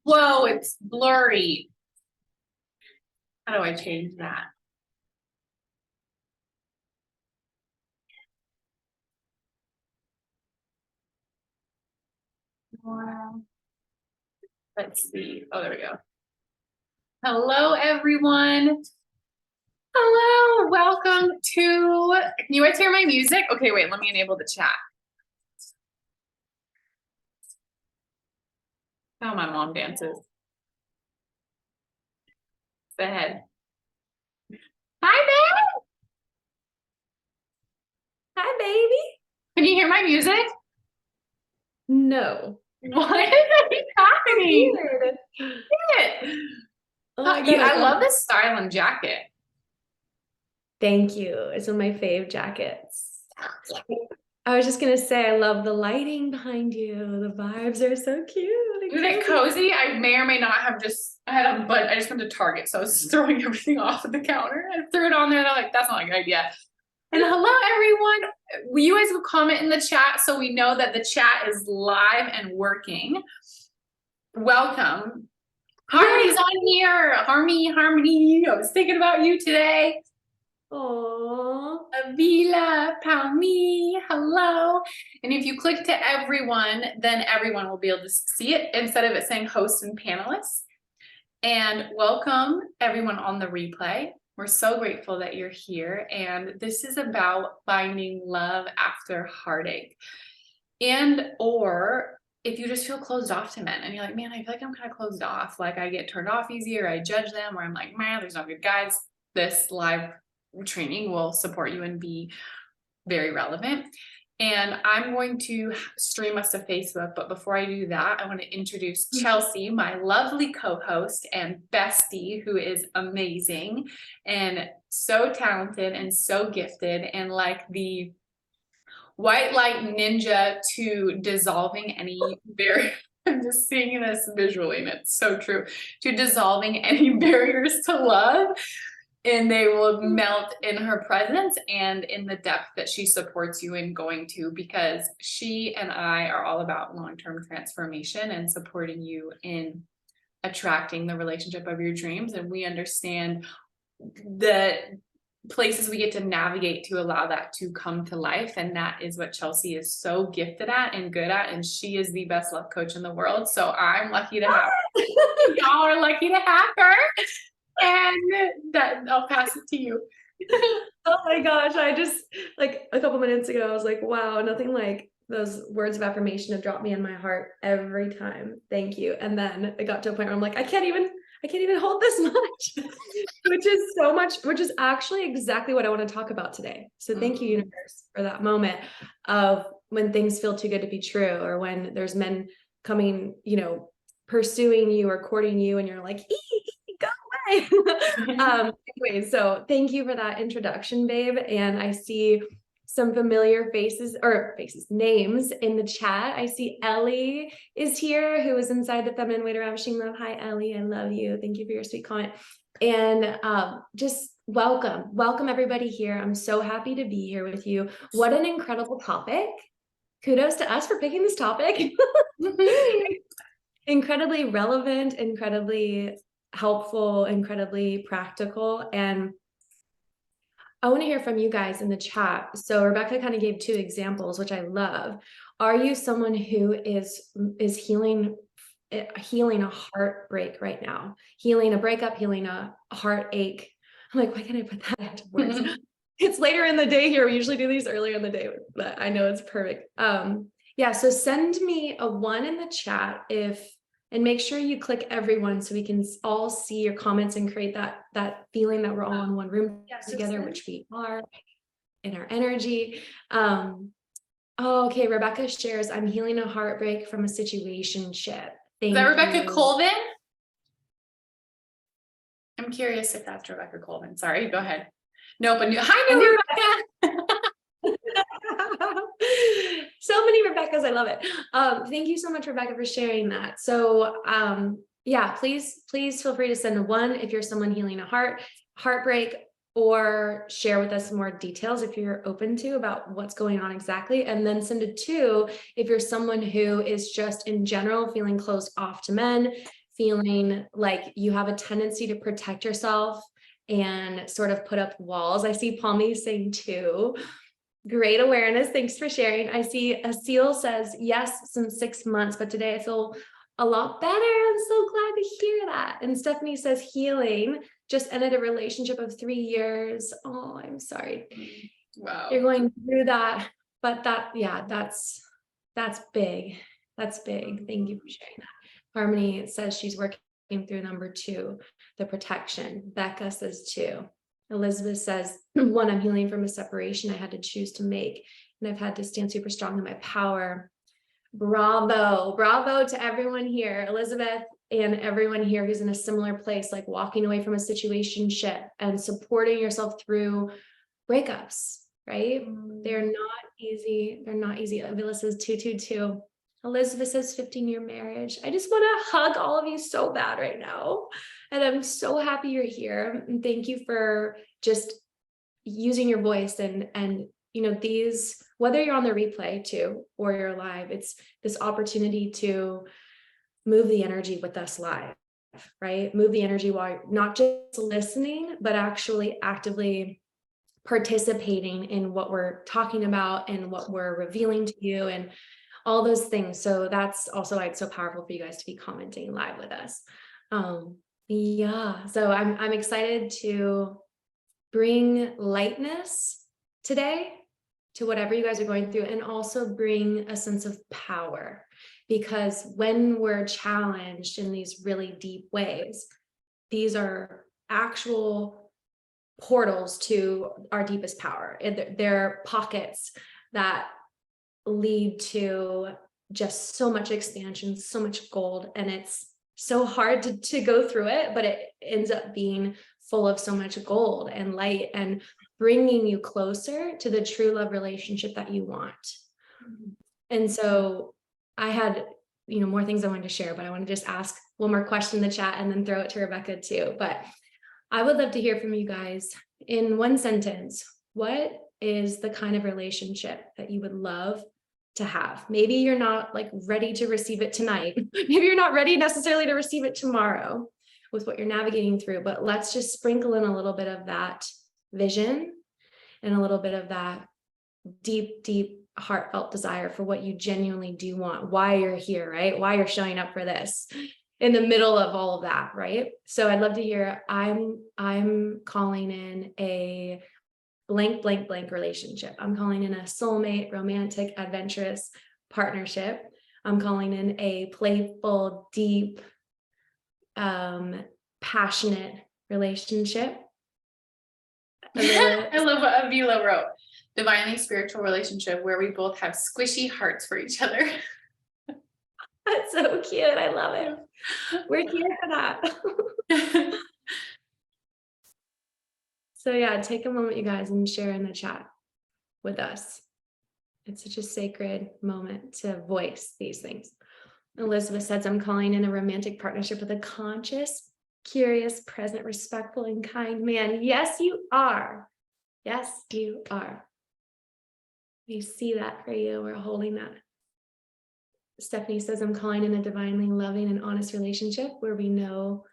Whoa, it's blurry. How do I change that? Wow. Let's see. Oh, there we go. Hello, everyone. Hello, welcome to, can you guys hear my music? Okay, wait, let me enable the chat. Oh, my mom dances. Go ahead. Hi, babe. Hi, baby. Can you hear my music? No. What is happening? Weird. Shit. Oh my God, I love this style and jacket. Thank you. It's one of my fave jackets. I was just gonna say, I love the lighting behind you. The vibes are so cute. Isn't it cozy? I may or may not have I just went to Target, so I was throwing everything off at the counter. I threw it on there and I'm like, that's not a good idea. And hello, everyone. You guys will comment in the chat so we know that the chat is live and working. Welcome. Harmony's on here. Harmony. I was thinking about you today. Aww. Avila, Palmi, hello. And if you click to everyone, then everyone will be able to see it instead of it saying host and panelists. And welcome everyone on the replay. We're so grateful that you're here. And this is about finding love after heartache. And or if you just feel closed off to men and you're like, man, I feel like I'm kind of closed off. Like I get turned off easier. I judge them, or I'm like, man, there's no good guys. This live training will support you and be very relevant. And I'm going to stream us to Facebook, but before I do that, I want to introduce Chelsea, my lovely co-host and bestie, who is amazing and so talented and so gifted, and like the white light ninja to dissolving any barrier. I'm just seeing this visually, and it's so true, to dissolving any barriers to love. And they will melt in her presence and in the depth that she supports you in going to, because she and I are all about long-term transformation and supporting you in attracting the relationship of your dreams. And we understand the places we get to navigate to allow that to come to life. And that is what Chelsea is so gifted at and good at. And she is the best love coach in the world. So I'm lucky to have her. Y'all are lucky to have her. And that I'll pass it to you. Oh my gosh, I just, like a couple minutes ago, I was like, wow, nothing like those words of affirmation have dropped me in my heart every time. Thank you. And then it got to a point where I'm like, I can't even hold this much, which is actually exactly what I want to talk about today. So thank you, universe, for that moment of when things feel too good to be true, or when there's men coming, pursuing you or courting you, and you're like, go away. Anyway, so thank you for that introduction, babe. And I see some familiar names in the chat. I see Ellie is here, who is inside the Feminine Way to Ravishing Love. Hi, Ellie. I love you. Thank you for your sweet comment. And just welcome everybody here. I'm so happy to be here with you. What an incredible topic. Kudos to us for picking this topic. Incredibly relevant, incredibly helpful, incredibly practical. And I want to hear from you guys in the chat. So Rebecca kind of gave 2 examples, which I love. Are you someone who is healing a heartbreak right now, healing a breakup, healing a heartache? I'm like, why can't I put that into words? It's later in the day here. We usually do these earlier in the day, but I know it's perfect. Yeah, so send me a 1 in the chat and make sure you click everyone so we can all see your comments and create that feeling that we're all in one room together, which we are in our energy. Okay, Rebecca shares, I'm healing a heartbreak from a situationship. Thank you. Is that Rebecca Colvin? I'm curious if that's Rebecca Colvin. Sorry, go ahead. No, but hi, new Rebecca. So many Rebeccas, I love it. Thank you so much, Rebecca, for sharing that. So yeah, please feel free to send a 1 if you're someone healing a heartbreak, or share with us more details if you're open to about what's going on exactly. And then send it to, if you're someone who is just in general feeling closed off to men, feeling like you have a tendency to protect yourself and sort of put up walls. I see Palmy saying too. Great awareness. Thanks for sharing. I see Asil says, yes, since 6 months, but today I feel a lot better. I'm so glad to hear that. And Stephanie says, healing, just ended a relationship of 3 years. Oh, I'm sorry. Wow. You're going through that, but that's big. That's big. Thank you for sharing that. Harmony says she's working through number 2, the protection. Becca says 2. Elizabeth says, 1, I'm healing from a separation I had to choose to make, and I've had to stand super strong in my power. Bravo. Bravo to everyone here. Elizabeth and everyone here who's in a similar place, like walking away from a situationship and supporting yourself through breakups, right? They're not easy. They're not easy. Avila says 222. Elizabeth says 15-year marriage. I just want to hug all of you so bad right now. And I'm so happy you're here. And thank you for just using your voice and you know, these, whether you're on the replay too, or you're live, it's this opportunity to move the energy with us live, right? Move the energy while you're not just listening, but actually actively participating in what we're talking about and what we're revealing to you and all those things. So that's also why it's so powerful for you guys to be commenting live with us. Yeah, so I'm excited to bring lightness today to whatever you guys are going through, and also bring a sense of power, because when we're challenged in these really deep ways, these are actual portals to our deepest power. They're pockets that lead to just so much expansion, so much gold, and it's so hard to go through it, but it ends up being full of so much gold and light and bringing you closer to the true love relationship that you want. And so I had, you know, more things I wanted to share, but I want to just ask one more question in the chat and then throw it to Rebecca too. But I would love to hear from you guys in one sentence. What is the kind of relationship that you would love to have? Maybe you're not like ready to receive it tonight. Maybe you're not ready necessarily to receive it tomorrow with what you're navigating through, but let's just sprinkle in a little bit of that vision and a little bit of that deep, deep heartfelt desire for what you genuinely do want, why you're here, right? Why you're showing up for this in the middle of all of that, right? So I'd love to hear, I'm calling in a blank, blank, blank relationship. I'm calling in a soulmate, romantic, adventurous partnership. I'm calling in a playful, deep, passionate relationship. I love what Avila wrote. Divinely spiritual relationship where we both have squishy hearts for each other. That's so cute. I love it. We're here for that. So yeah, take a moment, you guys, and share in the chat with us. It's such a sacred moment to voice these things. Elizabeth says, I'm calling in a romantic partnership with a conscious, curious, present, respectful, and kind man. Yes, you are. Yes, you are. We see that for you. We're holding that. Stephanie says, I'm calling in a divinely loving and honest relationship where we know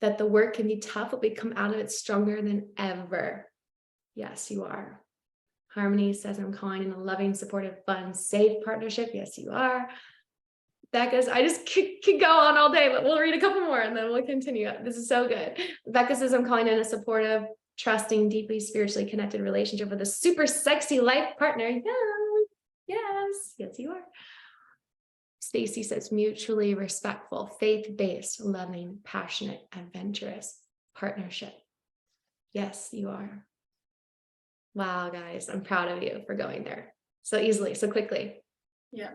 that the work can be tough, but we come out of it stronger than ever. Yes, you are. Harmony says, I'm calling in a loving, supportive, fun, safe partnership. Yes, you are. Becca, I just could go on all day, but we'll read a couple more and then we'll continue. This is so good. Becca says, I'm calling in a supportive, trusting, deeply spiritually connected relationship with a super sexy life partner. Yes, yes, you are. Stacy says, mutually respectful, faith-based, loving, passionate, adventurous partnership. Yes, you are. Wow, guys, I'm proud of you for going there so easily, so quickly. Yeah.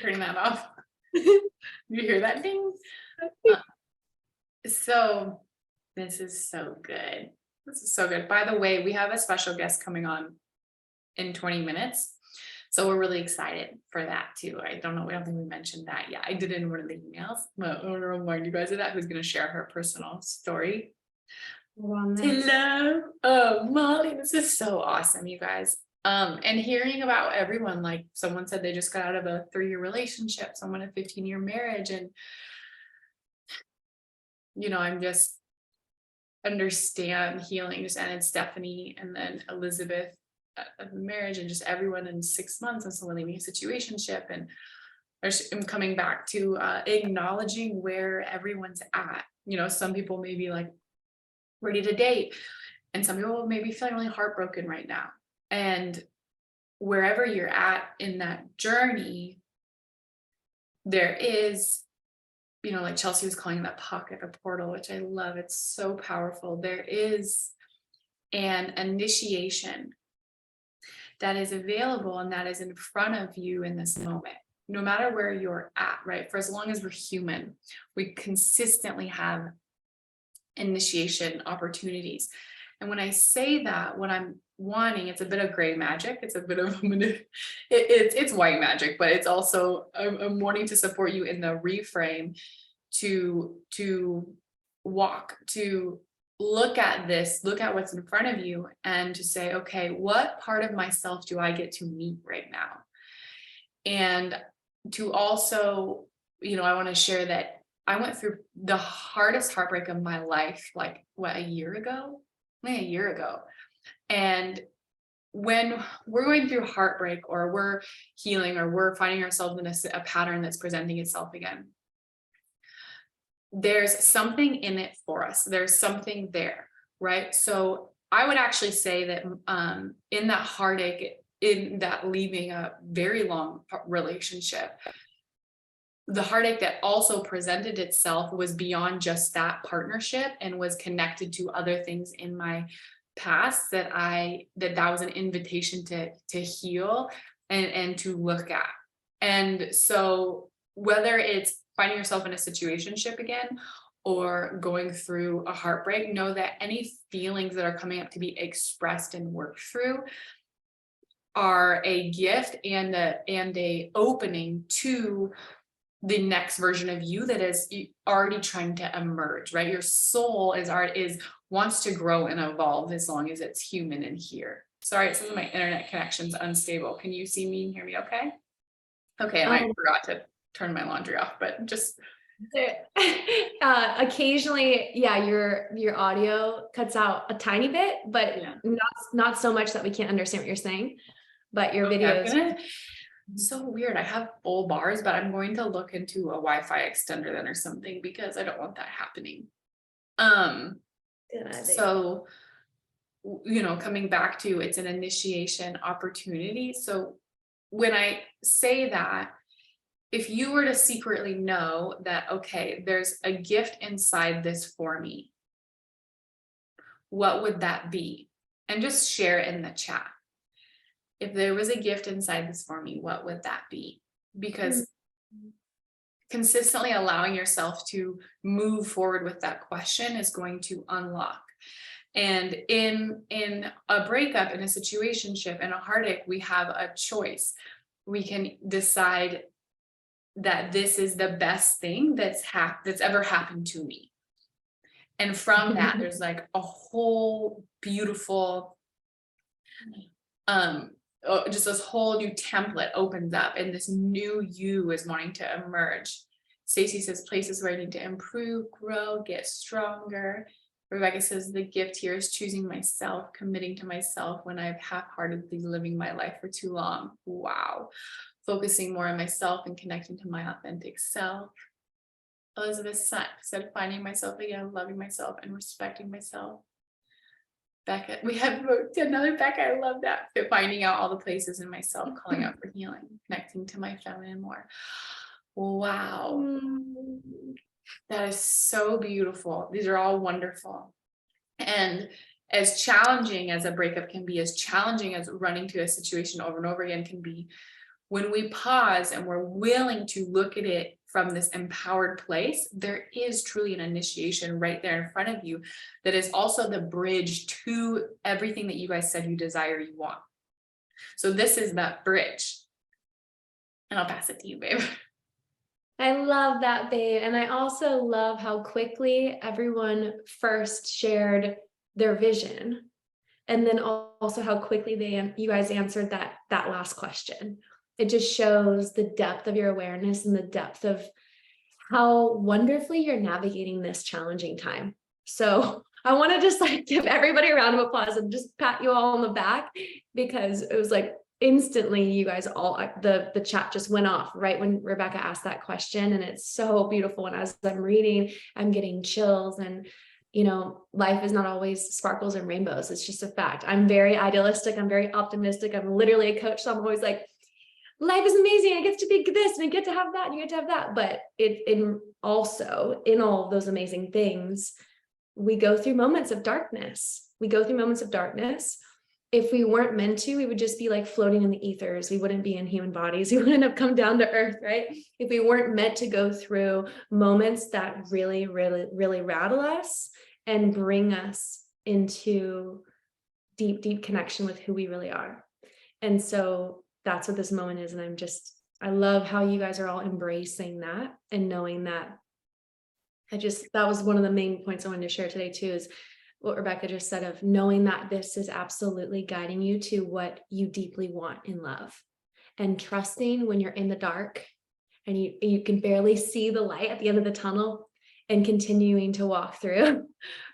Turning that off. You hear that ding? So this is so good. This is so good. By the way, we have a special guest coming on in 20 minutes. So we're really excited for that too. I don't think we mentioned that yet. I did it in one of the emails, but I want to remind you guys of that, who's going to share her personal story. On this. Hello. Oh, Molly, this is so awesome, you guys. And hearing about everyone, like someone said they just got out of a 3-year relationship, someone a 15-year marriage, and I'm just understand healing, and it's Stephanie and then Elizabeth of the marriage, and just everyone in 6 months, and someone leaving a situationship, and I'm coming back to acknowledging where everyone's at. Some people may be like ready to date, and some people may be feeling really heartbroken right now. And wherever you're at in that journey, there is, like Chelsea was calling that pocket, a portal, which I love. It's so powerful. There is an initiation that is available and that is in front of you in this moment, no matter where you're at, right? For as long as we're human, we consistently have initiation opportunities. And when I say that, what I'm wanting, it's a bit of gray magic. It's a bit of it's white magic, but it's also I'm wanting to support you in the reframe to walk, to look at this, look at what's in front of you, and to say, okay, what part of myself do I get to meet right now? And to also, I want to share that I went through the hardest heartbreak of my life, like a year ago. And when we're going through heartbreak, or we're healing, or we're finding ourselves in a pattern that's presenting itself again, there's something in it for us. There's something there, right? So I would actually say that in that heartache, in that leaving a very long relationship, the heartache that also presented itself was beyond just that partnership, and was connected to other things in my past that was an invitation to heal and to look at. And so whether it's finding yourself in a situationship again, or going through a heartbreak, know that any feelings that are coming up to be expressed and worked through are a gift and a opening to the next version of you that is already trying to emerge, right? Your soul wants to grow and evolve as long as it's human in here. Sorry, some of my internet connection's unstable. Can you see me and hear me okay? Okay, I forgot to turn my laundry off, but just occasionally, yeah, your audio cuts out a tiny bit, but not so much that we can't understand what you're saying. But your videos. So weird. I have full bars, but I'm going to look into a Wi-Fi extender then or something, because I don't want that happening. So, coming back to, it's an initiation opportunity. So when I say that, if you were to secretly know that, okay, there's a gift inside this for me, what would that be? And just share it in the chat. If there was a gift inside this for me, what would that be? Because consistently allowing yourself to move forward with that question is going to unlock. And in a breakup, in a situationship, in a heartache, we have a choice. We can decide that this is the best thing that's ever happened to me. And from that, there's like a whole beautiful just this whole new template opens up, and this new you is wanting to emerge. Stacy says, places where I need to improve, grow, get stronger. Rebecca says, the gift here is choosing myself, committing to myself when I've half-heartedly living my life for too long. Wow. Focusing more on myself and connecting to my authentic self. Elizabeth said, finding myself again, loving myself and respecting myself. Becca, we have another Becca. I love that. Finding out all the places in myself, calling out for healing, connecting to my feminine more. Wow. That is so beautiful. These are all wonderful. And as challenging as a breakup can be, as challenging as running to a situation over and over again can be, when we pause and we're willing to look at it from this empowered place, there is truly an initiation right there in front of you that is also the bridge to everything that you guys said you desire, you want. So this is that bridge. And I'll pass it to you, babe. I love that, babe. And I also love how quickly everyone first shared their vision. And then also how quickly you guys answered that last question. It just shows the depth of your awareness and the depth of how wonderfully you're navigating this challenging time. So I want to just like give everybody a round of applause and just pat you all on the back, because it was like instantly you guys all, the chat just went off right when Rebecca asked that question. And it's so beautiful. And as I'm reading, I'm getting chills. And you know, life is not always sparkles and rainbows. It's just a fact. I'm very idealistic. I'm very optimistic. I'm literally a coach. So I'm always like, life is amazing. I get to be this and I get to have that and you get to have that. But in all of those amazing things, we go through moments of darkness. If we weren't meant to, we would just be like floating in the ethers. We wouldn't be in human bodies. We wouldn't have come down to earth, right? If we weren't meant to go through moments that really, really, really rattle us and bring us into deep, deep connection with who we really are. And so that's what this moment is. And I love how you guys are all embracing that and knowing that. That was one of the main points I wanted to share today too, is what Rebecca just said, of knowing that this is absolutely guiding you to what you deeply want in love, and trusting when you're in the dark and you can barely see the light at the end of the tunnel, and continuing to walk through,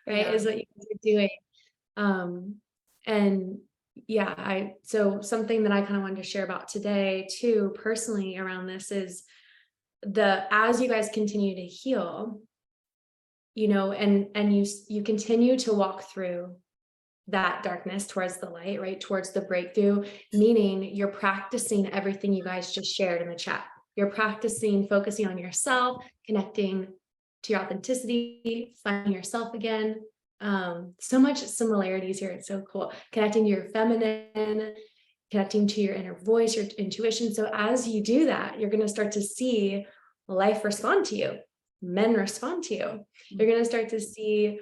right? Is what you guys are doing. And yeah, so something that I kind of wanted to share about today too, personally around this is as you guys continue to heal, you know, and you continue to walk through that darkness towards the light, right? Towards the breakthrough, meaning you're practicing everything you guys just shared in the chat. You're practicing focusing on yourself, connecting to your authenticity, finding yourself again. So much similarities here. It's so cool. Connecting to your feminine, connecting to your inner voice, your intuition. So as you do that, you're going to start to see life respond to you. Men respond to you. You're going to start to see,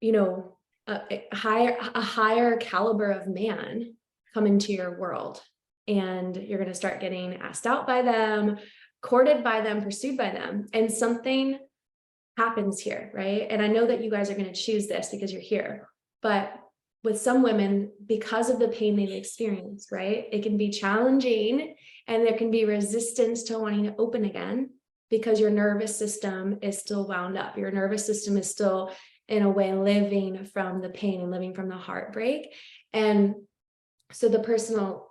you know, a higher caliber of man come into your world. And you're going to start getting asked out by them, courted by them, pursued by them. And something happens here, right? And I know that you guys are going to choose this because you're here. But with some women, because of the pain they've experienced, right, it can be challenging and there can be resistance to wanting to open again, because your nervous system is still wound up. Your nervous system is still, in a way, living from the pain and living from the heartbreak. And so the personal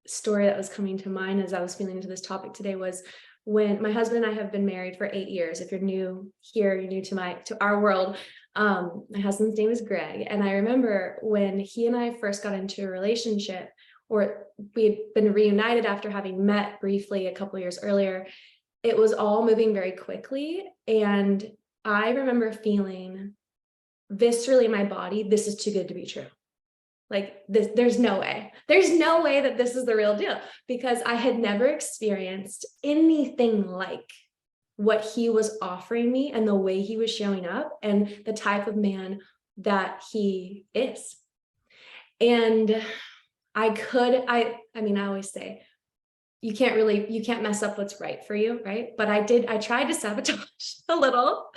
story that was coming to mind as I was feeling into this topic today was when my husband and I have been married for 8 years. If you're new here, you're new to our world. My husband's name is Greg. And I remember when he and I first got into a relationship, or we'd been reunited after having met briefly a couple of years earlier, it was all moving very quickly. And I remember feeling viscerally in my body, this is too good to be true. Like this, there's no way that this is the real deal, because I had never experienced anything like what he was offering me and the way he was showing up and the type of man that he is. And I mean, I always say, you can't mess up what's right for you, right? But I tried to sabotage a little,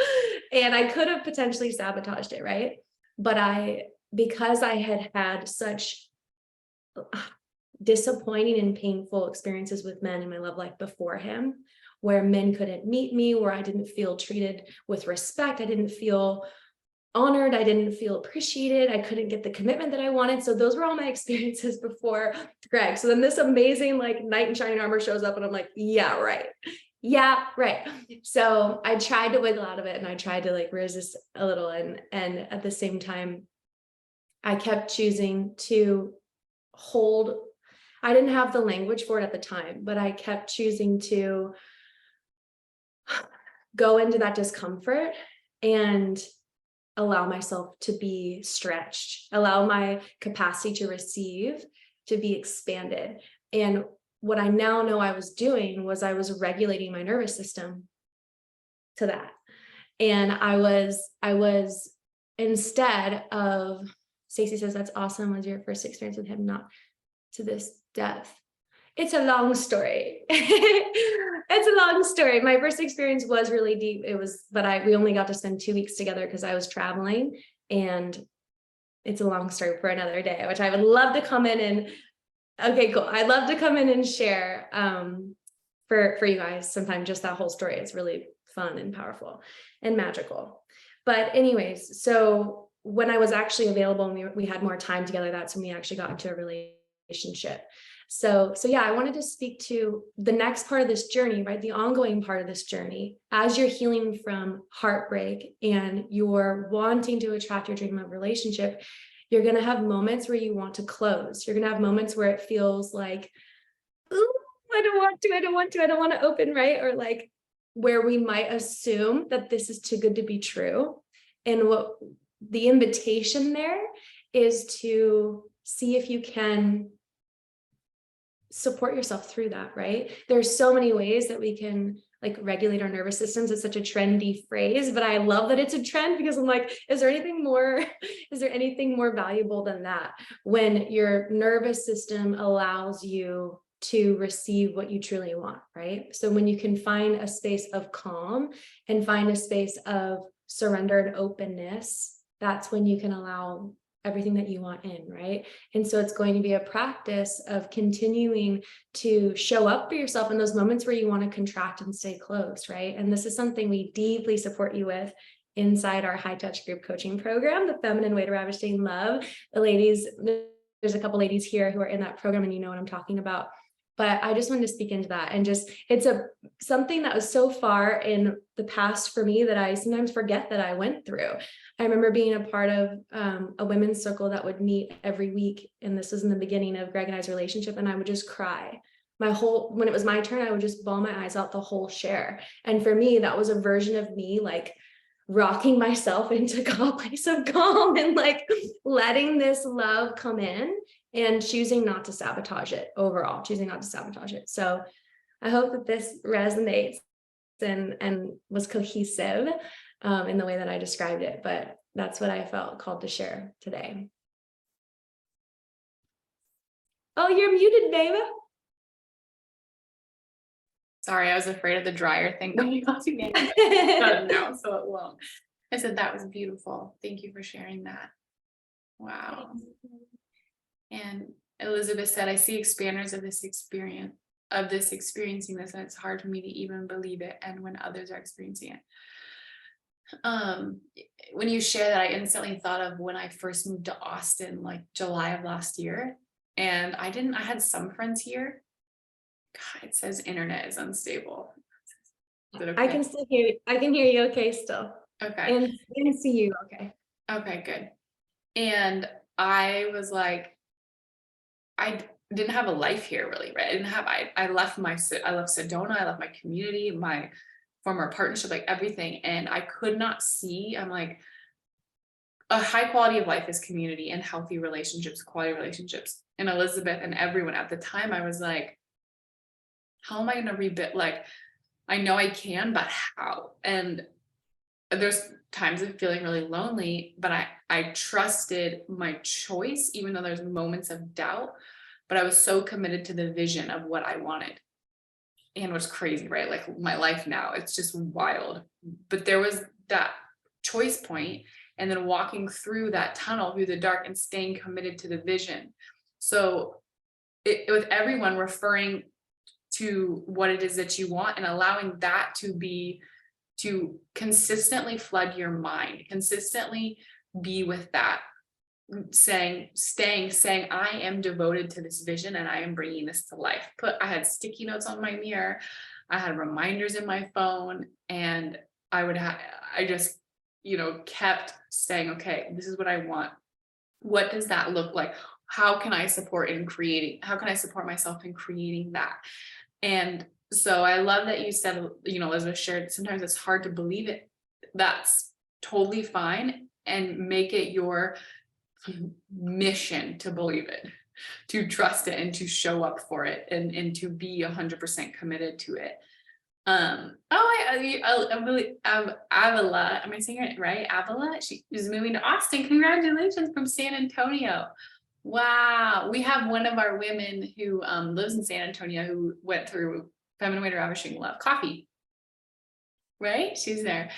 and I could have potentially sabotaged it, right? But because I had had such disappointing and painful experiences with men in my love life before him, where men couldn't meet me, where I didn't feel treated with respect, I didn't feel honored, I didn't feel appreciated, I couldn't get the commitment that I wanted. So those were all my experiences before Greg. So then this amazing like knight in shining armor shows up and I'm like, yeah, right. So I tried to wiggle out of it and I tried to like resist a little, and at the same time I kept choosing to hold. I didn't have the language for it at the time, but I kept choosing to go into that discomfort and allow myself to be stretched, allow my capacity to receive to be expanded. And what I now know I was doing was I was regulating my nervous system to that. And I was instead of, Stacey says, that's awesome. Was your first experience with him not to this depth? It's a long story. It's a long story. My first experience was really deep. We only got to spend 2 weeks together because I was traveling And it's a long story for another day, which I would love to come in and, okay, cool. I'd love to come in and share for you guys sometime. Just that whole story. It's really fun and powerful and magical. But anyways, so when I was actually available and we had more time together, that's when we actually got into a relationship. So yeah, I wanted to speak to the next part of this journey, right? The ongoing part of this journey, as you're healing from heartbreak and you're wanting to attract your dream of relationship, you're going to have moments where you want to close. You're going to have moments where it feels like, ooh, I don't want to open, right? Or like where we might assume that this is too good to be true. And what the invitation there is to see if you can support yourself through that, right? There's so many ways that we can like regulate our nervous systems. It's such a trendy phrase, but I love that it's a trend because I'm like, is there anything more valuable than that? When your nervous system allows you to receive what you truly want, right? So when you can find a space of calm and find a space of surrender and openness, that's when you can allow everything that you want in, right? And so it's going to be a practice of continuing to show up for yourself in those moments where you want to contract and stay close, right? And this is something we deeply support you with inside our high touch group coaching program, the Feminine Way to Ravishing Love. The ladies, there's a couple ladies here who are in that program and you know what I'm talking about. But I just wanted to speak into that and just, it's something that was so far in the past for me that I sometimes forget that I went through. I remember being a part of a women's circle that would meet every week. And this was in the beginning of Greg and I's relationship. And I would just cry. When it was my turn, I would just bawl my eyes out the whole share. And for me, that was a version of me like rocking myself into a place of calm and like letting this love come in and choosing not to sabotage it overall, choosing not to sabotage it. So I hope that this resonates and was cohesive in the way that I described it, but that's what I felt called to share today. Oh, you're muted, baby. Sorry, I was afraid of the dryer thing going off again. No, so it won't. I said that was beautiful. Thank you for sharing that. Wow. And Elizabeth said, I see expanders of this experiencing this, and it's hard for me to even believe it. And when others are experiencing it. When you share that, I instantly thought of when I first moved to Austin, like July of last year. And I had some friends here. God, it says internet is unstable. Is it okay? I can still hear you. I can hear you okay still. Okay. And see you okay. Okay, good. And I was like, I didn't have a life here really, right? I left Sedona, I left my community, my former partnership, like everything. And I could not see, I'm like, a high quality of life is community and healthy relationships, quality relationships. And Elizabeth and everyone at the time, I was like, how am I going to rebuild? Like, I know I can, but how? And there's times of feeling really lonely, but I trusted my choice, even though there's moments of doubt, but I was so committed to the vision of what I wanted. And what's crazy, right? Like my life now, it's just wild. But there was that choice point, and then walking through that tunnel, through the dark, and staying committed to the vision. So with everyone referring to what it is that you want and allowing that to consistently flood your mind, consistently be with that, saying, I am devoted to this vision and I am bringing this to life. I had sticky notes on my mirror. I had reminders in my phone, and I just, kept saying, okay, this is what I want. What does that look like? How can I support myself in creating that? And so I love that you said, Elizabeth shared, sometimes it's hard to believe it. That's totally fine. And make it your mission to believe it, to trust it, and to show up for it, and to be 100% committed to it. Avila, am I saying it right? Avila, she is moving to Austin. Congratulations from San Antonio. Wow. We have one of our women who lives in San Antonio who went through Feminine Way to Ravishing Love coffee. Right? She's there.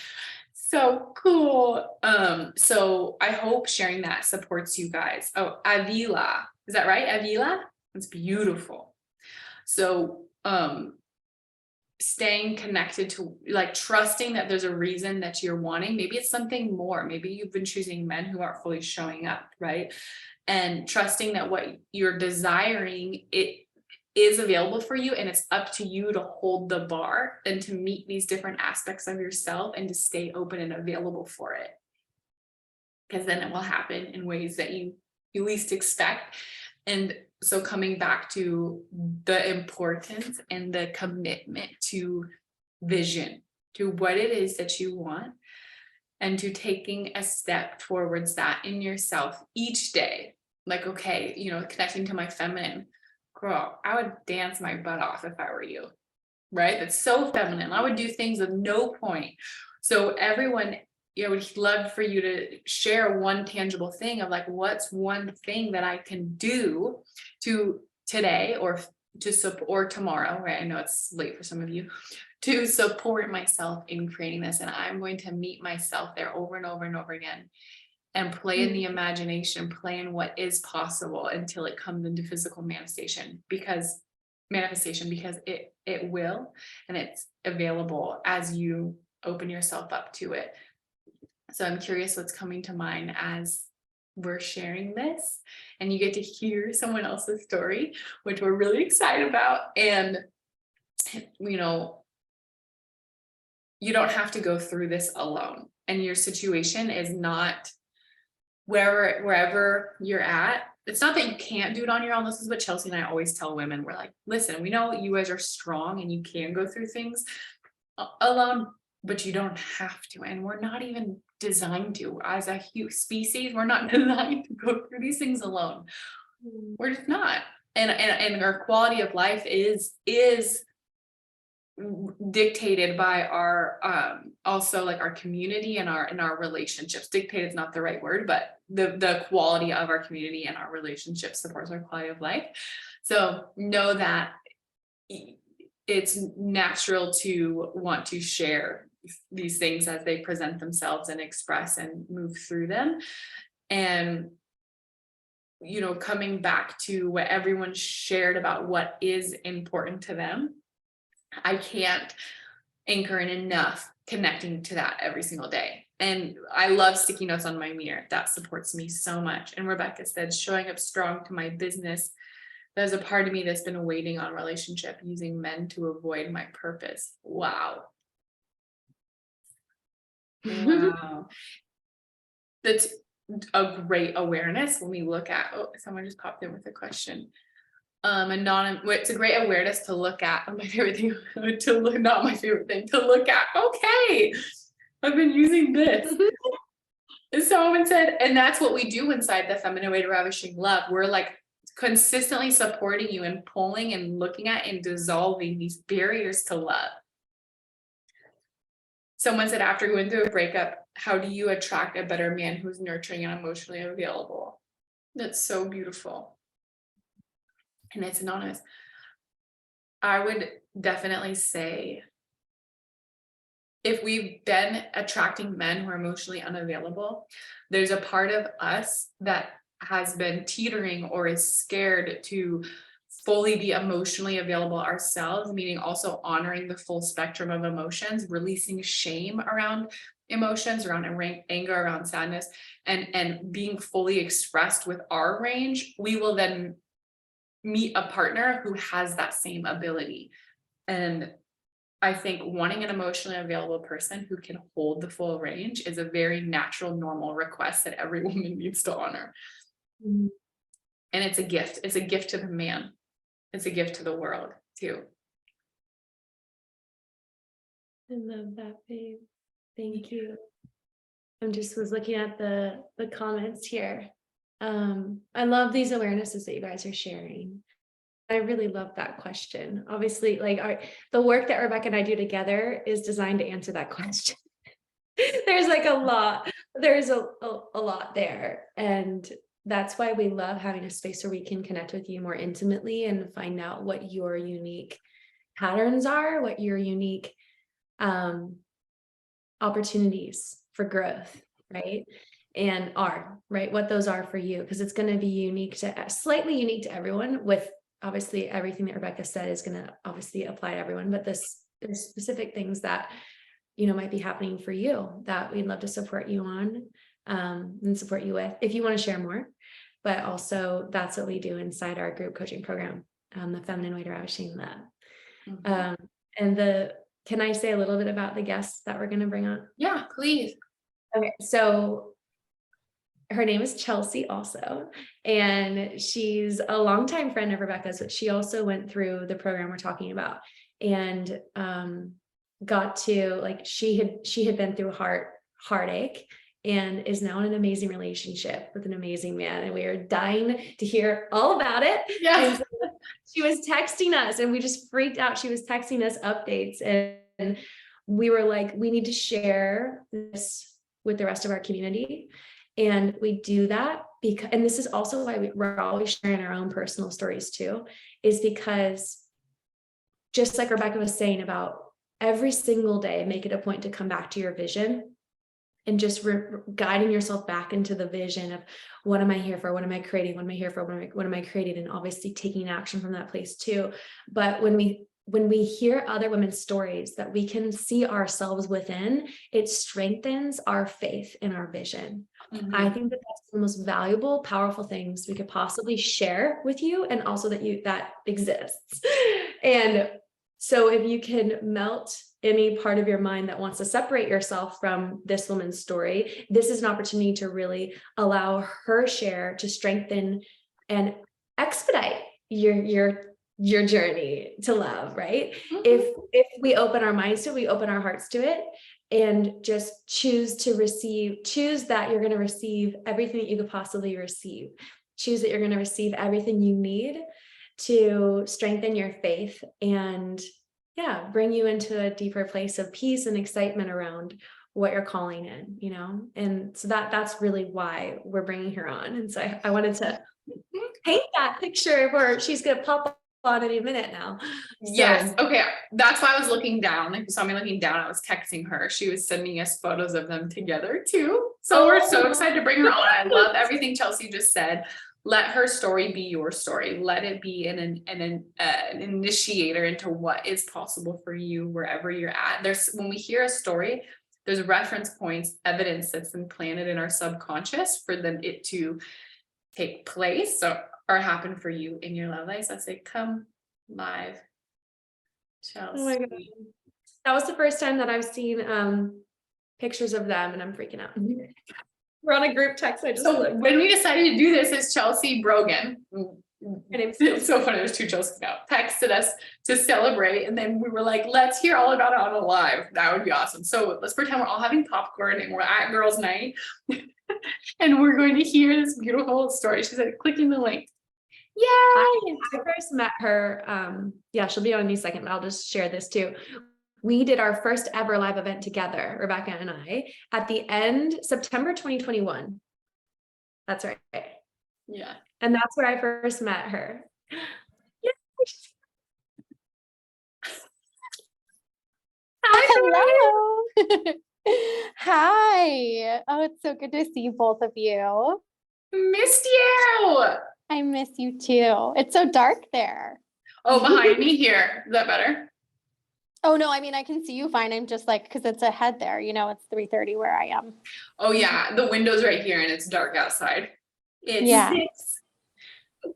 So cool. So I hope sharing that supports you guys. Oh, Avila. Is that right? Avila? It's beautiful. So, staying connected to, like, trusting that there's a reason that you're wanting. Maybe it's something more. Maybe you've been choosing men who aren't fully showing up, right? And trusting that what you're desiring, it is available for you, and it's up to you to hold the bar and to meet these different aspects of yourself and to stay open and available for it. Because then it will happen in ways that you least expect. And so coming back to the importance and the commitment to vision, to what it is that you want, and to taking a step towards that in yourself each day. Like, okay, connecting to my feminine. Girl, I would dance my butt off if I were you, right? That's so feminine. I would do things with no point. So everyone, would love for you to share one tangible thing of, like, what's one thing that I can do to today or to support tomorrow, right? I know it's late for some of you, to support myself in creating this. And I'm going to meet myself there over and over and over again and play in the imagination, play in what is possible until it comes into physical manifestation, because it will, and it's available as you open yourself up to it. So I'm curious what's coming to mind as we're sharing this, and you get to hear someone else's story, which we're really excited about. And you don't have to go through this alone, and your situation is not wherever you're at. It's not that you can't do it on your own. This is what Chelsea and I always tell women. We're like, listen, we know you guys are strong and you can go through things alone, but you don't have to. And we're not even designed to. As a huge species, we're not designed to go through these things alone. We're just not. And our quality of life is dictated by our also, like, our community and our relationships. Dictated is not the right word, but the quality of our community and our relationships supports our quality of life. So know that it's natural to want to share these things as they present themselves and express and move through them. And coming back to what everyone shared about what is important to them, I can't anchor in enough connecting to that every single day. And I love sticky notes on my mirror. That supports me so much. And Rebecca said, showing up strong to my business. There's a part of me that's been waiting on relationship, using men to avoid my purpose. Wow. Wow. That's a great awareness when we look at, someone just popped in with a question. It's a great awareness to look at. My favorite thing to look, not my favorite thing to look at. Okay, I've been using this. And someone said, and that's what we do inside the Feminine Way to Ravishing Love. We're like consistently supporting you and pulling and looking at and dissolving these barriers to love. Someone said, after going through a breakup, how do you attract a better man who's nurturing and emotionally available? That's so beautiful. And it's anonymous. I would definitely say, if we've been attracting men who are emotionally unavailable, there's a part of us that has been teetering or is scared to fully be emotionally available ourselves, meaning also honoring the full spectrum of emotions, releasing shame around emotions, around anger, around sadness, and being fully expressed with our range. We will then meet a partner who has that same ability. And I think wanting an emotionally available person who can hold the full range is a very natural, normal request that every woman needs to honor. And it's a gift. It's a gift to the man. It's a gift to the world too. I love that, babe. Thank you. I was looking at the comments here. I love these awarenesses that you guys are sharing. I really love that question. Obviously, like the work that Rebecca and I do together is designed to answer that question. There's like a lot. There's a lot there. And that's why we love having a space where we can connect with you more intimately and find out what your unique patterns are, what your unique opportunities for growth, right? And right, what those are for you, because it's going to be slightly unique to everyone. With obviously everything that Rebecca said is going to obviously apply to everyone, but there's specific things that, might be happening for you that we'd love to support you on, and support you with, if you want to share more. But also that's what we do inside our group coaching program, the Feminine Way to Ravishing Love. And can I say a little bit about the guests that we're going to bring on? Yeah, please. Okay, so her name is Chelsea also, and she's a longtime friend of Rebecca's, but she also went through the program we're talking about, and got to, like, she had been through heartache and is now in an amazing relationship with an amazing man, and we are dying to hear all about it. Yeah. So she was texting us and we just freaked out. She was texting us updates, and we were like, we need to share this with the rest of our community. And we do that because, and this is also why we're always sharing our own personal stories too, is because just like Rebecca was saying about every single day, make it a point to come back to your vision and just guiding yourself back into the vision of, what am I here for? What am I creating? What am I here for? What am I creating? And obviously taking action from that place too. But when we hear other women's stories that we can see ourselves within, it strengthens our faith in our vision. I think that that's the most valuable, powerful things we could possibly share with you, and also that exists. And so if you can melt any part of your mind that wants to separate yourself from this woman's story, this is an opportunity to really allow her share to strengthen and expedite your journey to love, right? If we open our minds to it, we open our hearts to it, and just choose that you're going to receive everything that you could possibly receive. Choose that you're going to receive everything you need to strengthen your faith and bring you into a deeper place of peace and excitement around what you're calling in, and so that's really why we're bringing her on. And so I wanted to paint that picture where she's going to pop on any minute now. Yes. Okay. That's why I was looking down. If you saw me looking down, I was texting her. She was sending us photos of them together too. So we're so excited to bring her on. I love everything Chelsea just said. Let her story be your story. Let it be an initiator into what is possible for you wherever you're at. When we hear a story, there's reference points, evidence that's been planted in our subconscious for it to take place or happen for you in your love life. So I say, come live, Chelsea. Oh my God. That was the first time that I've seen pictures of them, and I'm freaking out. We're on a group text. When we decided to do this, is Chelsea Brogan. It's so funny. There's two Chelseas now. Texted us to celebrate, and then we were like, "Let's hear all about it on a live. That would be awesome." So let's pretend we're all having popcorn and we're at girls' night, and we're going to hear this beautiful story. She said, "Clicking the link." Yay! I first met her. She'll be on in a second, but I'll just share this too. We did our first ever live event together, Rebecca and I, at the end September 2021. That's right. Yeah. And that's where I first met her. Hi, hello. Hi. Oh, it's so good to see both of you. Missed you. I miss you too. It's so dark there. Oh, behind me here. Is that better? Oh no, I mean I can see you fine. I'm just like, because it's ahead there, it's 3:30 where I am. Oh yeah, the window's right here and it's dark outside. Because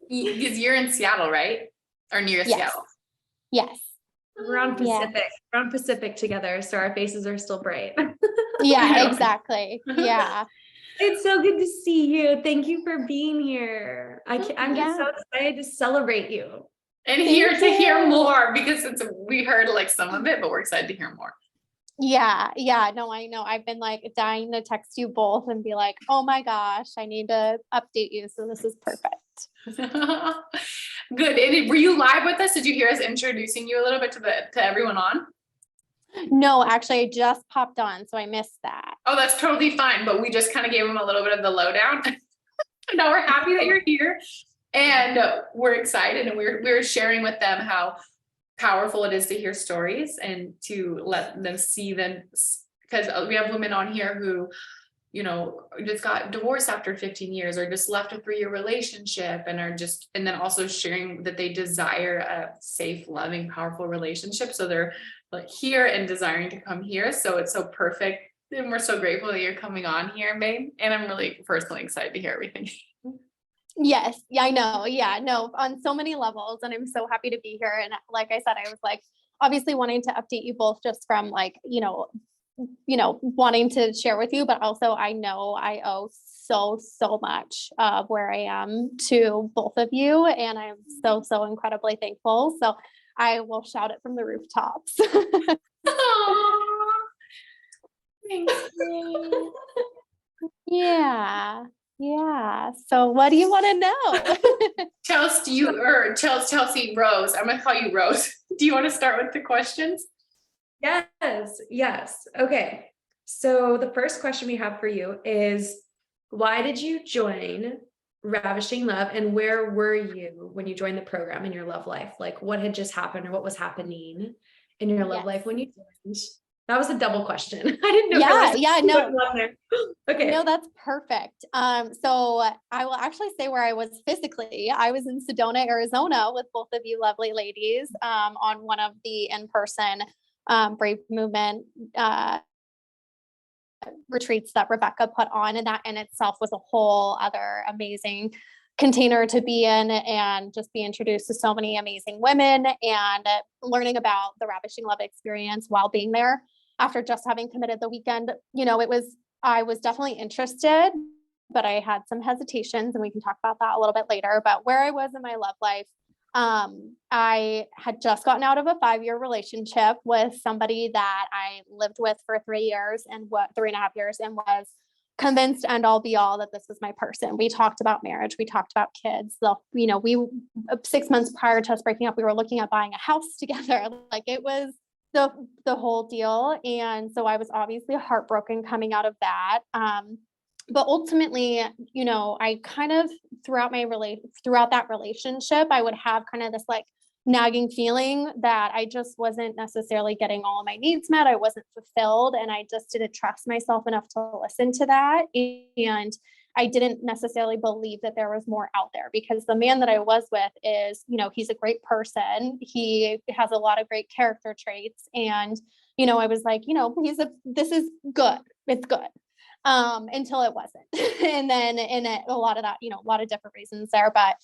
you're in Seattle, right? Or near Seattle? Yes. We're on Pacific. Yeah. We're on Pacific together, so our faces are still bright. Yeah, exactly. Yeah. It's so good to see you. Thank you for being here. I'm just so excited to celebrate you. And here to hear more, because we heard like some of it, but we're excited to hear more. Yeah. No, I know. I've been like dying to text you both and be like, oh my gosh, I need to update you. So this is perfect. Good. And were you live with us? Did you hear us introducing you a little bit to everyone on? No, actually I just popped on, so I missed that. Oh, that's totally fine. But we just kind of gave them a little bit of the lowdown. Now we're happy that you're here. And we're excited, and we're sharing with them how powerful it is to hear stories and to let them see them because we have women on here who, you know, just got divorced after 15 years or just left a 3-year relationship and are just, and then also sharing that they desire a safe, loving, powerful relationship. So they're like here and desiring to come here. So it's so perfect. And we're so grateful that you're coming on here, babe. And I'm really personally excited to hear everything. Yes. Yeah, I know. Yeah, no, on so many levels. And I'm so happy to be here. And like I said, I was like, obviously wanting to update you both just from like, wanting to share with you, but also I know I owe so much of where I am to both of you. And I'm so incredibly thankful. So I will shout it from the rooftops. Aw, thanks. Yeah. Yeah. So what do you want to know? Chelsea Rose. I'm gonna call you Rose. Do you want to start with the questions? Yes. Okay. So the first question we have for you is, why did you join Ravishing Love, and where were you when you joined the program in your love life? Like, what had just happened or what was happening in your love life when you joined? That was a double question. I didn't know. No. One there. Okay. No, that's perfect. So I will actually say where I was physically. I was in Sedona, Arizona with both of you lovely ladies, on one of the in-person Brave Movement retreats that Rebecca put on. And that in itself was a whole other amazing container to be in, and just be introduced to so many amazing women and learning about the Ravishing Love experience while being there. After just having committed the weekend, I was definitely interested, but I had some hesitations, and we can talk about that a little bit later. But where I was in my love life, I had just gotten out of a 5-year relationship with somebody that I lived with for 3 years and 3.5 years, and was convinced end all be all that this was my person. We talked about marriage. We talked about kids. We 6 months prior to us breaking up, we were looking at buying a house together. Like, it was the whole deal. And so I was obviously heartbroken coming out of that. But ultimately, I kind of throughout that relationship, I would have kind of this like nagging feeling that I just wasn't necessarily getting all of my needs met. I wasn't fulfilled, and I just didn't trust myself enough to listen to that. And I didn't necessarily believe that there was more out there, because the man that I was with is, he's a great person. He has a lot of great character traits. And, I was like, this is good. It's good. Until it wasn't. And then a lot of that, a lot of different reasons there. But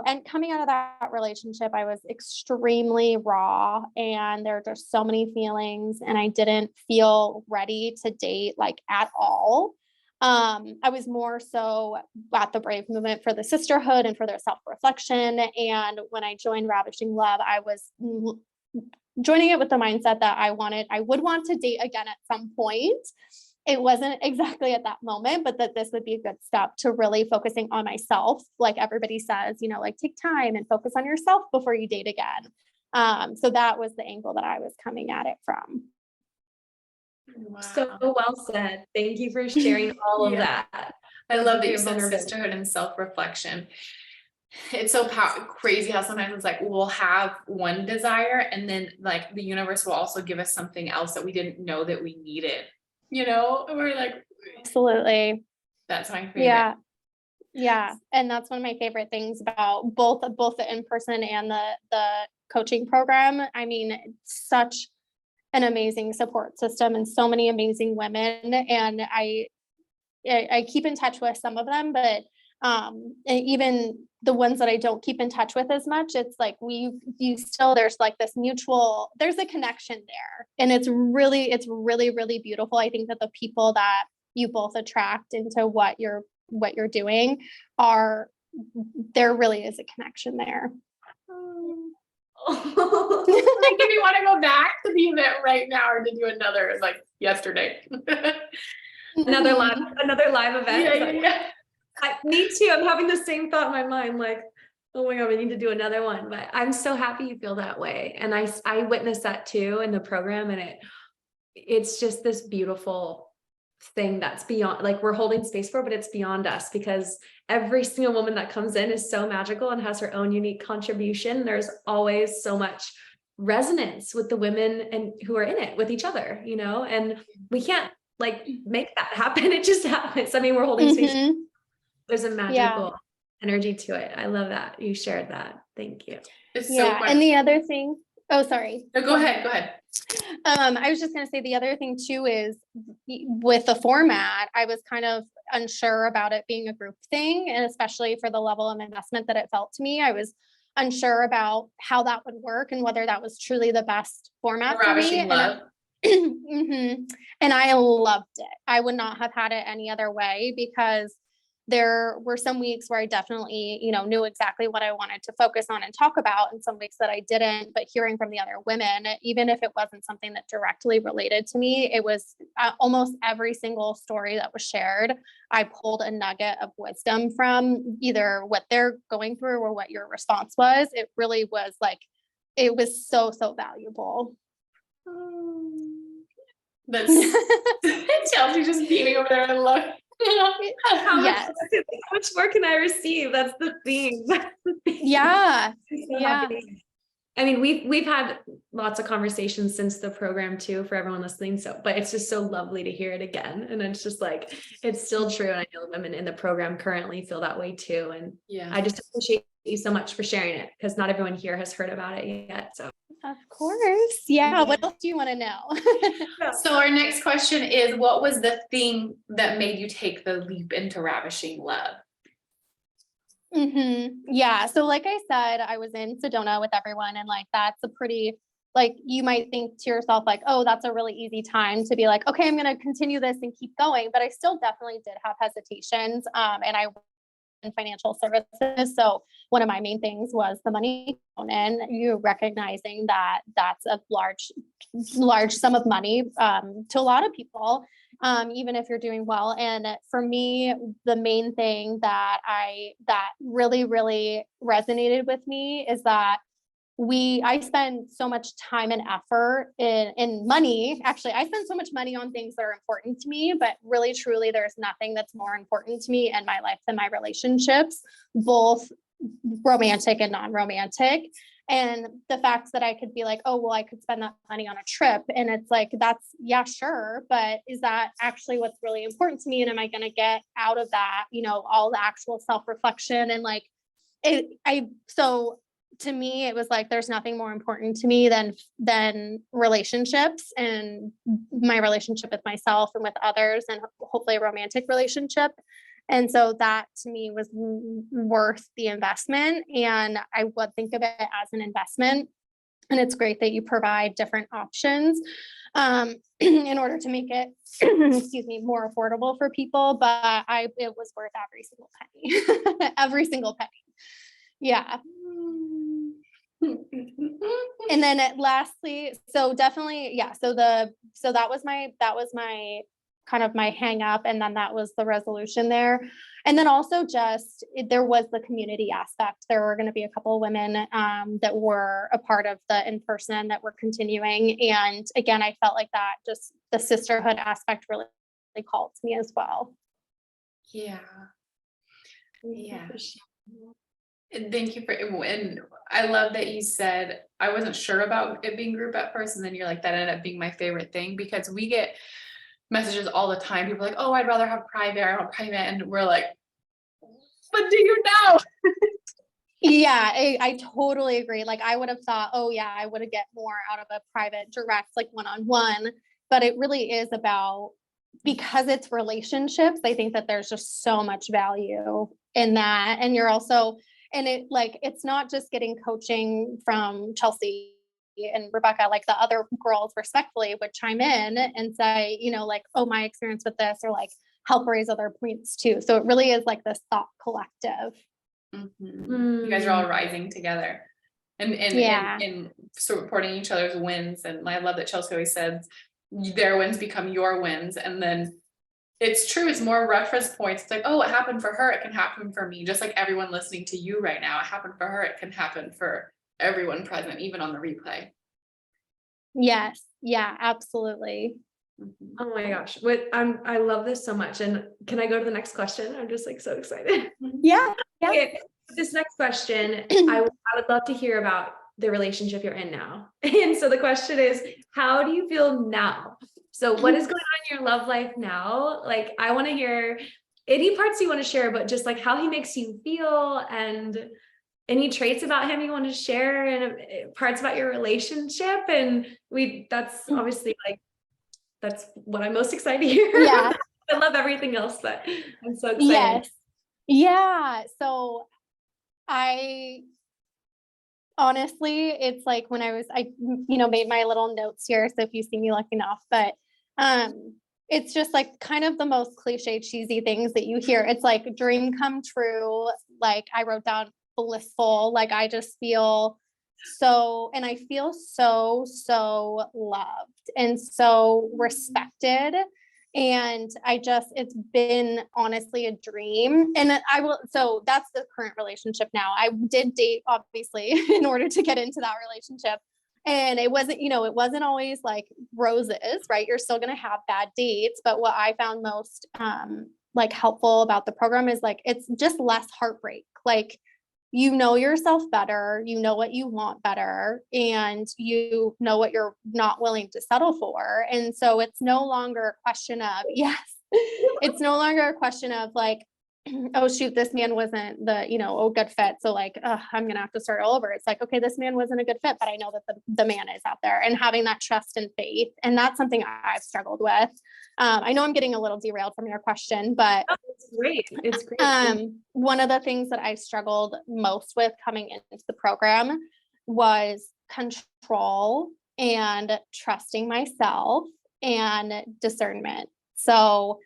and coming out of that relationship, I was extremely raw, and there were just so many feelings, and I didn't feel ready to date like at all. I was more so at the Brave Movement for the sisterhood and for their self-reflection. And when I joined Ravishing Love, I was joining it with the mindset that I would want to date again at some point. It wasn't exactly at that moment, but that this would be a good step to really focusing on myself. Like everybody says, like take time and focus on yourself before you date again. So that was the angle that I was coming at it from. Wow. So well said. Thank you for sharing all of that. I love that you said sisterhood and self-reflection. It's so crazy how sometimes it's like we'll have one desire, and then like the universe will also give us something else that we didn't know that we needed. We're like, absolutely. That's my favorite. Yeah. And that's one of my favorite things about both the in-person and the coaching program. I mean, such an amazing support system and so many amazing women. And I keep in touch with some of them, but even the ones that I don't keep in touch with as much, it's like there's like this there's a connection there. And it's really, really beautiful. I think that the people that you both attract into what you're doing there really is a connection there. Like, if you want to go back to the event right now or to do another, like yesterday. another live event. Yeah. Me too. I'm having the same thought in my mind, like, oh my God, we need to do another one. But I'm so happy you feel that way. And I witnessed that too in the program. And it's just this beautiful thing that's beyond, like, we're holding space for, but it's beyond us, because every single woman that comes in is so magical and has her own unique contribution. There's always so much resonance with the women and who are in it with each other, you know, and we can't like make that happen. It just happens. I mean, we're holding space. Mhm. There's a Yeah. magical energy to it. I love that you shared that. Thank you. It's so Yeah. fun. And the other thing, oh, sorry. No, go ahead. I was just going to say the other thing too is with the format, I was kind of unsure about it being a group thing, and especially for the level of investment that it felt to me, I was unsure about how that would work and whether that was truly the best format for me. Ravishing love. Mhm. And I loved it. I would not have had it any other way, because there were some weeks where I definitely, knew exactly what I wanted to focus on and talk about, and some weeks that I didn't. But hearing from the other women, even if it wasn't something that directly related to me, it was almost every single story that was shared, I pulled a nugget of wisdom from, either what they're going through or what your response was. It really was like, it was so, so valuable. That's Chelsea just beaming over there. I love it. Yes. How much more can I receive? That's the theme. Yeah. So Yeah. happy. I mean, we've had lots of conversations since the program too, for everyone listening. So, but it's just so lovely to hear it again. And it's just like, it's still true. And I know women in the program currently feel that way too. And Yeah. I just appreciate you so much for sharing it, because not everyone here has heard about it yet. So Of course. Yeah. What else do you want to know? So our next question is, what was the thing that made you take the leap into ravishing love? Yeah. So like I said, I was in Sedona with everyone, and like, that's a pretty, like, you might think to yourself like, oh, that's a really easy time to be like, okay, I'm going to continue this and keep going. But I still definitely did have hesitations. And I in financial services. So one of my main things was the money component, you recognizing that that's a large sum of money to a lot of people, even if you're doing well. And for me, the main thing that really, really resonated with me is that I spend so much time and effort in money. Actually, I spend so much money on things that are important to me, but really, truly, there's nothing that's more important to me in my life than my relationships, both romantic and non-romantic. And the fact that I could be like, oh, well, I could spend that money on a trip. And it's like, yeah, sure. But is that actually what's really important to me? And am I going to get out of that, all the actual self-reflection and like so to me, it was like, there's nothing more important to me than relationships, and my relationship with myself and with others, and hopefully a romantic relationship. And so that to me was worth the investment. And I would think of it as an investment. And it's great that you provide different options in order to make it, excuse me, more affordable for people. But it was worth every single penny, every single penny. Yeah. And then lastly, so definitely, yeah. So that was my kind of my hang up. And then that was the resolution there. And then also there was the community aspect. There were going to be a couple of women that were a part of the in-person that were continuing. And again, I felt like that just the sisterhood aspect really called to me as well. Yeah. Thank you and I love that you said, I wasn't sure about it being group at first. And then you're like, that ended up being my favorite thing, because we get messages all the time. People are like, oh, I'd rather have private. I want private. And we're like, but do you know? Yeah, I totally agree. Like I would have thought, oh yeah, I would have get more out of a private direct, like one-on-one, but it really is about, because it's relationships. I think that there's just so much value in that. And you're also, and it's not just getting coaching from Chelsea and Rebecca, like the other girls respectfully would chime in and say, like, oh, my experience with this, or like help raise other points too. So it really is like this thought collective. You guys are all rising together and supporting each other's wins. And I love that Chelsea always says their wins become your wins. And then it's true, it's more reference points. It's like, oh, it happened for her, it can happen for me. Just like everyone listening to you right now, it happened for her, it can happen for everyone present, even on the replay. Yes. Yeah, absolutely. Oh my gosh. I love this so much. And can I go to the next question? I'm just like so excited. Yeah. Okay, this next question, I would love to hear about the relationship you're in now. And so the question is, how do you feel now? So what is going on in your love life now? Like, I want to hear any parts you want to share, but just like how he makes you feel and any traits about him you want to share and parts about your relationship. And that's obviously like, that's what I'm most excited to hear. Yeah. I love everything else, but I'm so excited. Yes. Yeah. So I honestly, it's like when I made my little notes here. So if you see me looking off, but it's just like kind of the most cliche, cheesy things that you hear. It's like dream come true. Like I wrote down blissful. Like I just feel and I feel so loved and so respected. And it's been honestly a dream. And so that's the current relationship now. I did date, obviously, in order to get into that relationship. And it wasn't always like roses, right? You're still going to have bad dates. But what I found most like helpful about the program is like, it's just less heartbreak. Like, you know yourself better, you know what you want better, and you know what you're not willing to settle for. And so it's no longer a question of, yes, it's no longer a question of like, oh shoot, this man wasn't a good fit. So like, I'm going to have to start all over. It's like, okay, this man wasn't a good fit, but I know that the man is out there, and having that trust and faith. And that's something I've struggled with. I know I'm getting a little derailed from your question, but it's great. It's great. One of the things that I struggled most with coming into the program was control and trusting myself and discernment. So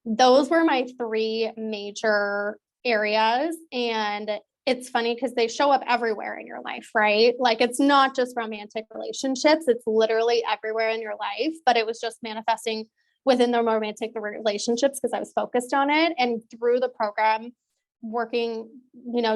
those were my three major areas. And it's funny because they show up everywhere in your life, right? Like it's not just romantic relationships, it's literally everywhere in your life, but it was just manifesting within the romantic relationships because I was focused on it. And through the program, working,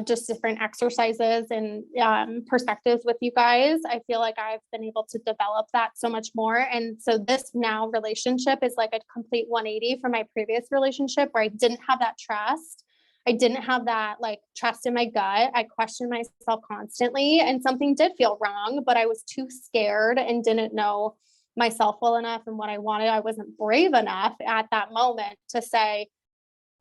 just different exercises and perspectives with you guys, I feel like I've been able to develop that so much more. And so this now relationship is like a complete 180 from my previous relationship where I didn't have that trust. I didn't have that like trust in my gut. I questioned myself constantly and something did feel wrong, but I was too scared and didn't know myself well enough and what I wanted. I wasn't brave enough at that moment to say,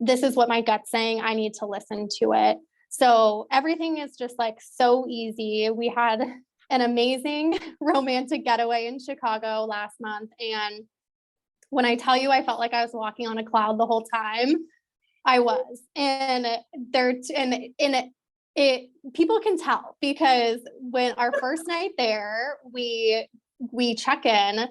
this is what my gut's saying. I need to listen to it. So everything is just like so easy. We had an amazing romantic getaway in Chicago last month. And when I tell you, I felt like I was walking on a cloud the whole time, I was. And people can tell because when our first night there, we check in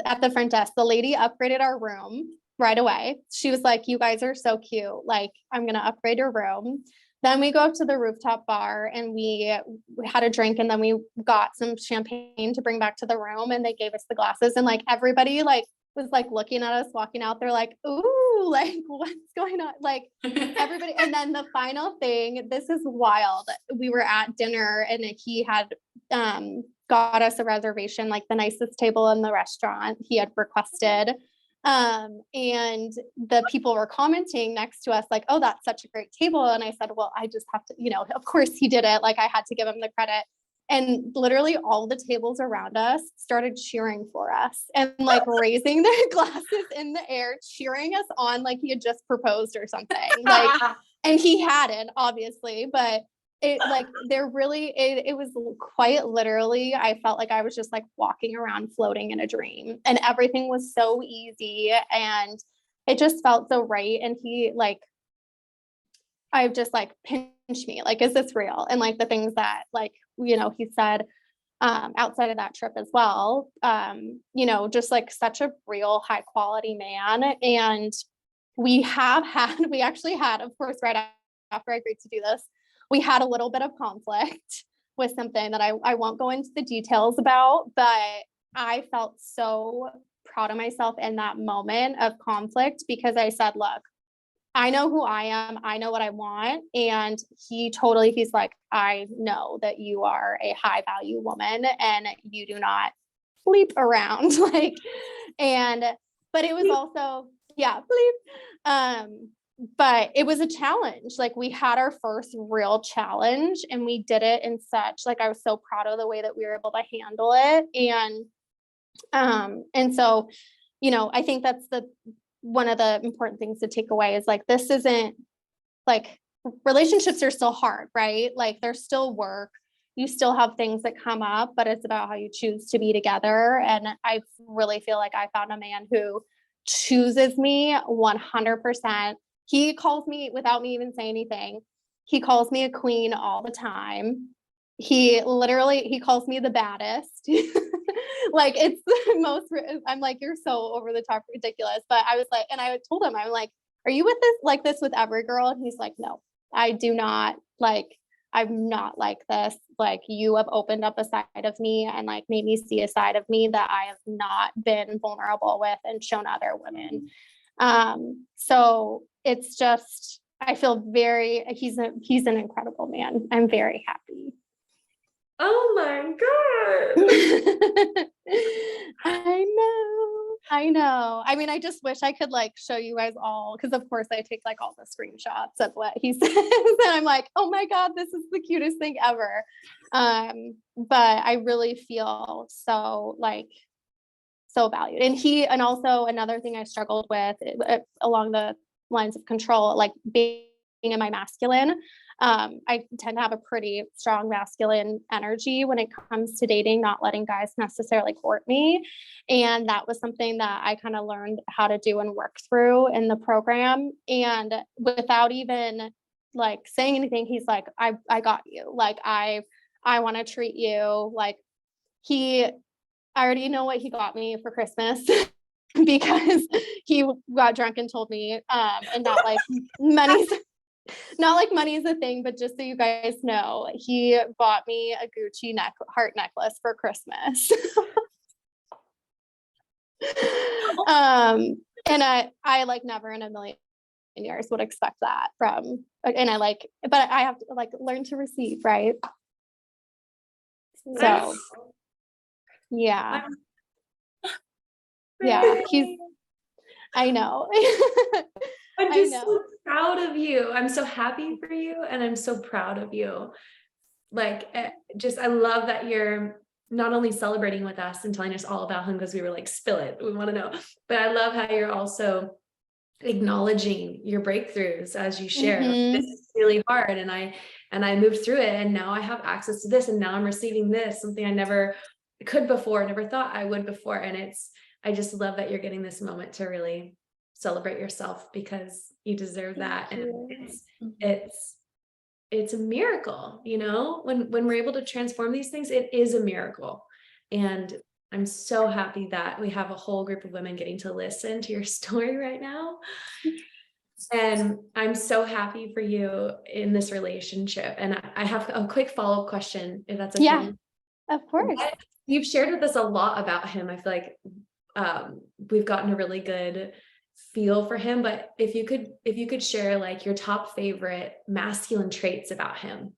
at the front desk, the lady upgraded our room right away. She was like, you guys are so cute. Like, I'm going to upgrade your room. Then we go up to the rooftop bar and we had a drink and then we got some champagne to bring back to the room and they gave us the glasses and like everybody like was like looking at us walking out there like, ooh, like what's going on? Like everybody. And then the final thing, this is wild. We were at dinner and he had got us a reservation, like the nicest table in the restaurant he had requested. And the people were commenting next to us like, oh, that's such a great table. And I said, well, I just have to, of course he did it. Like I had to give him the credit. And literally all the tables around us started cheering for us and like raising their glasses in the air, cheering us on like he had just proposed or something. Like, and he hadn't, obviously, but it like it was quite literally, I felt like I was just like walking around floating in a dream and everything was so easy and it just felt so right. And he like, I've just like pinched me, like, is this real? And like the things that like, he said outside of that trip as well, just like such a real high quality man. And we actually had, of course, right after I agreed to do this, we had a little bit of conflict with something that I won't go into the details about, but I felt so proud of myself in that moment of conflict because I said, look, I know who I am. I know what I want. And he's like, I know that you are a high value woman and you do not bleep around. But it was also, yeah, bleep. but it was a challenge. Like we had our first real challenge and we did it in such, like, I was so proud of the way that we were able to handle it. And so, you know, I think that's one of the important things to take away is like, this isn't like, relationships are still hard, right? Like there's still work. You still have things that come up, but it's about how you choose to be together. And I really feel like I found a man who chooses me 100%. He calls me without me even saying anything. He calls me a queen all the time. He calls me the baddest. Like it's the most, I'm like, you're so over the top ridiculous. But I was like, and I told him, I'm like, are you with this with every girl? And he's like, no, I do not. Like, I'm not like this. Like you have opened up a side of me and like made me see a side of me that I have not been vulnerable with and shown other women. So it's just, I feel he's an incredible man. I'm very happy. Oh my God. I know. I mean, I just wish I could like show you guys all, because of course I take like all the screenshots of what he says. And I'm like, oh my God, this is the cutest thing ever. But I really feel so valued. And also another thing I struggled with along the lines of control, like being in my masculine. I tend to have a pretty strong masculine energy when it comes to dating, not letting guys necessarily court me. And that was something that I kind of learned how to do and work through in the program. And without even like saying anything, he's like, I got you. Like, I want to treat you like I already know what he got me for Christmas. Because he got drunk and told me, and not like money is a thing, but just so you guys know, he bought me a Gucci heart necklace for Christmas. And I like never in a million years would expect that from, and but I have to like learn to receive, right? So yeah. Yeah, I know. I'm I just know. so proud of you. I'm so happy for you and I'm so proud of you. Like, I love that you're not only celebrating with us and telling us all about him because we were like, spill it, we want to know, but I love how you're also acknowledging your breakthroughs as you share. Mhm. This is really hard and I moved through it and now I have access to this and now I'm receiving this, something I never could before, never thought I would before. And I just love that you're getting this moment to really celebrate yourself because you deserve that. Thank And you. it's a miracle, you know, when we're able to transform these things, it is a miracle. And I'm so happy that we have a whole group of women getting to listen to your story right now. And I'm so happy for you in this relationship. And I have a quick follow-up question, if that's okay. Yeah, of course. You've shared with us a lot about him. I feel like we've gotten a really good feel for him, but if you could share like your top favorite masculine traits about him,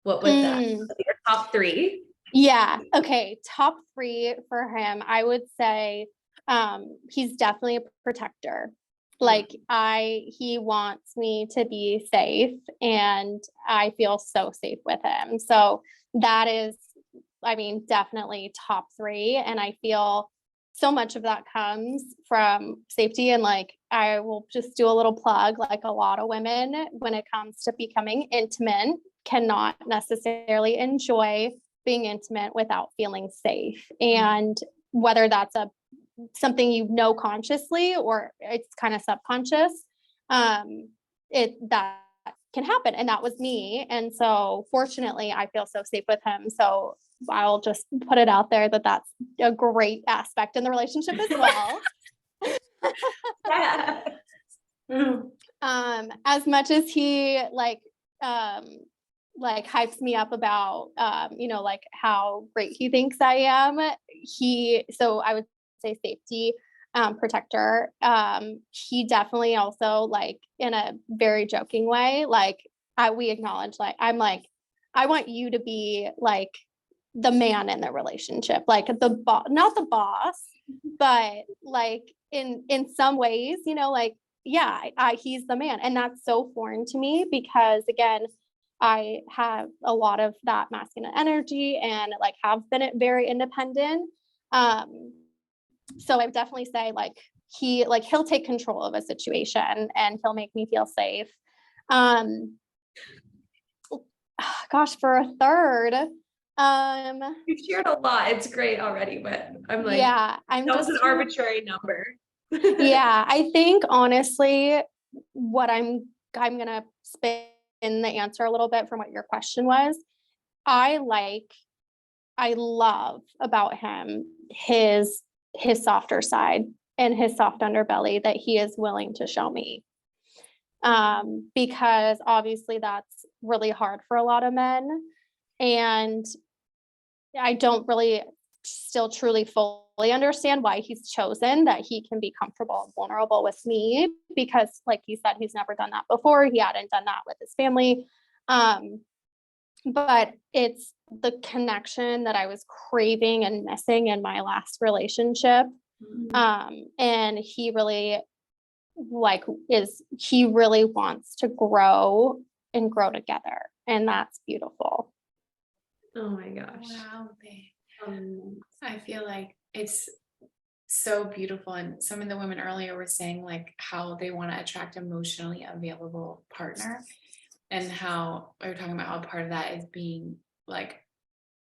what would that be? Your top 3? Yeah. Okay. Top 3 for him. I would say, he's definitely a protector. Like he wants me to be safe and I feel so safe with him. So that is, I mean, definitely top 3. And I feel so much of that comes from safety. And like, I will just do a little plug, like a lot of women, when it comes to becoming intimate, cannot necessarily enjoy being intimate without feeling safe. And whether that's something you know consciously or it's kind of subconscious, that can happen. And that was me. And so fortunately, I feel so safe with him. So I'll just put it out there that that's a great aspect in the relationship as well. Yeah. As much as he like hypes me up about like how great he thinks I am, so I would say safety, protector. He definitely also, like, in a very joking way, like we acknowledge, like, I'm like, I want you to be like the man in the relationship, like not the boss, but like in some ways, like he's the man. And that's so foreign to me because again, I have a lot of that masculine energy and like have been very independent. So I would definitely say he'll take control of a situation and he'll make me feel safe. Gosh, for a third, You've shared a lot. It's great already, but I'm like, yeah, that was an arbitrary number. Yeah, I think honestly, what I'm gonna spin the answer a little bit from what your question was. I love about him his softer side and his soft underbelly that he is willing to show me. Because obviously that's really hard for a lot of men. And I don't really still truly fully understand why he's chosen that he can be comfortable and vulnerable with me because like he said, he's never done that before. He hadn't done that with his family. But it's the connection that I was craving and missing in my last relationship. And he really he really wants to grow and grow together. And that's beautiful. Oh my gosh. Wow, babe. I feel like it's so beautiful. And some of the women earlier were saying like how they want to attract emotionally available partner and how we were talking about how part of that is being like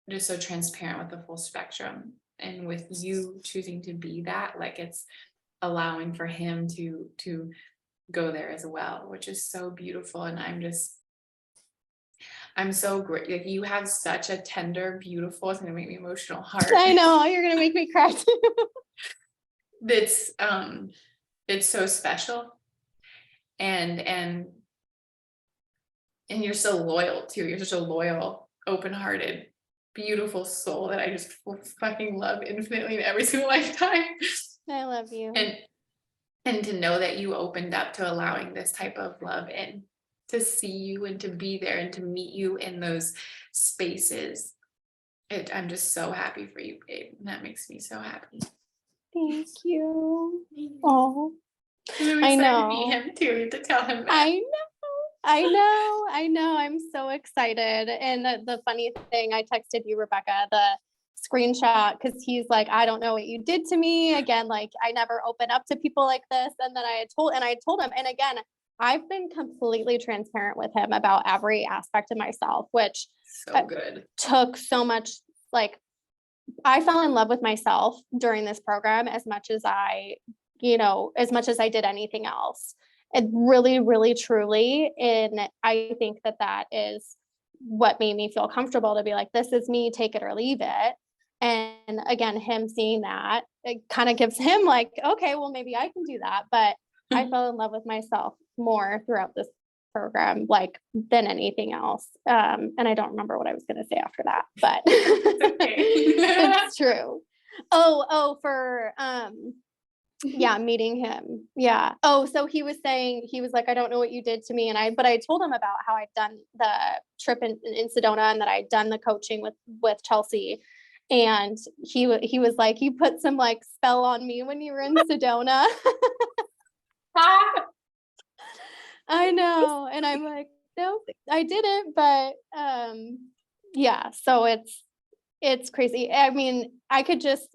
just so transparent with the full spectrum. And with you choosing to be that, like it's allowing for him to go there as well, which is so beautiful. And I'm so great. Like you have such a tender, beautiful, it's gonna make me emotional heart. I know, you're gonna make me cry too. It's so special. And you're so loyal too. You're such a loyal, open-hearted, beautiful soul that I just fucking love infinitely in every single lifetime. I love you. And to know that you opened up to allowing this type of love in, to see you and to be there and to meet you in those spaces. I'm just so happy for you, babe. And that makes me so happy. Thank you. Oh, I'm I excited know. to meet him too. You have to tell him that. I know. I'm so excited. And the funny thing, I texted you, Rebecca, the screenshot, because he's like, I don't know what you did to me. Again, like I never open up to people like this. And then I told him, and again, I've been completely transparent with him about every aspect of myself, which so good. Took so much, like I fell in love with myself during this program as much as I did anything else. It really, really, truly. And I think that is what made me feel comfortable to be like, this is me, take it or leave it. And again, him seeing that, it kind of gives him like, okay, well, maybe I can do that. But I fell in love with myself more throughout this program, like than anything else. And I don't remember what I was going to say after that, but it's true. For meeting him. Yeah. Oh, so he was like, I don't know what you did to me. But I told him about how I'd done the trip in Sedona and that I'd done the coaching with Chelsea. And he was like, you put some like spell on me when you were in Sedona. I know. And I'm like, no, I didn't. But yeah, so it's crazy. I mean, I could just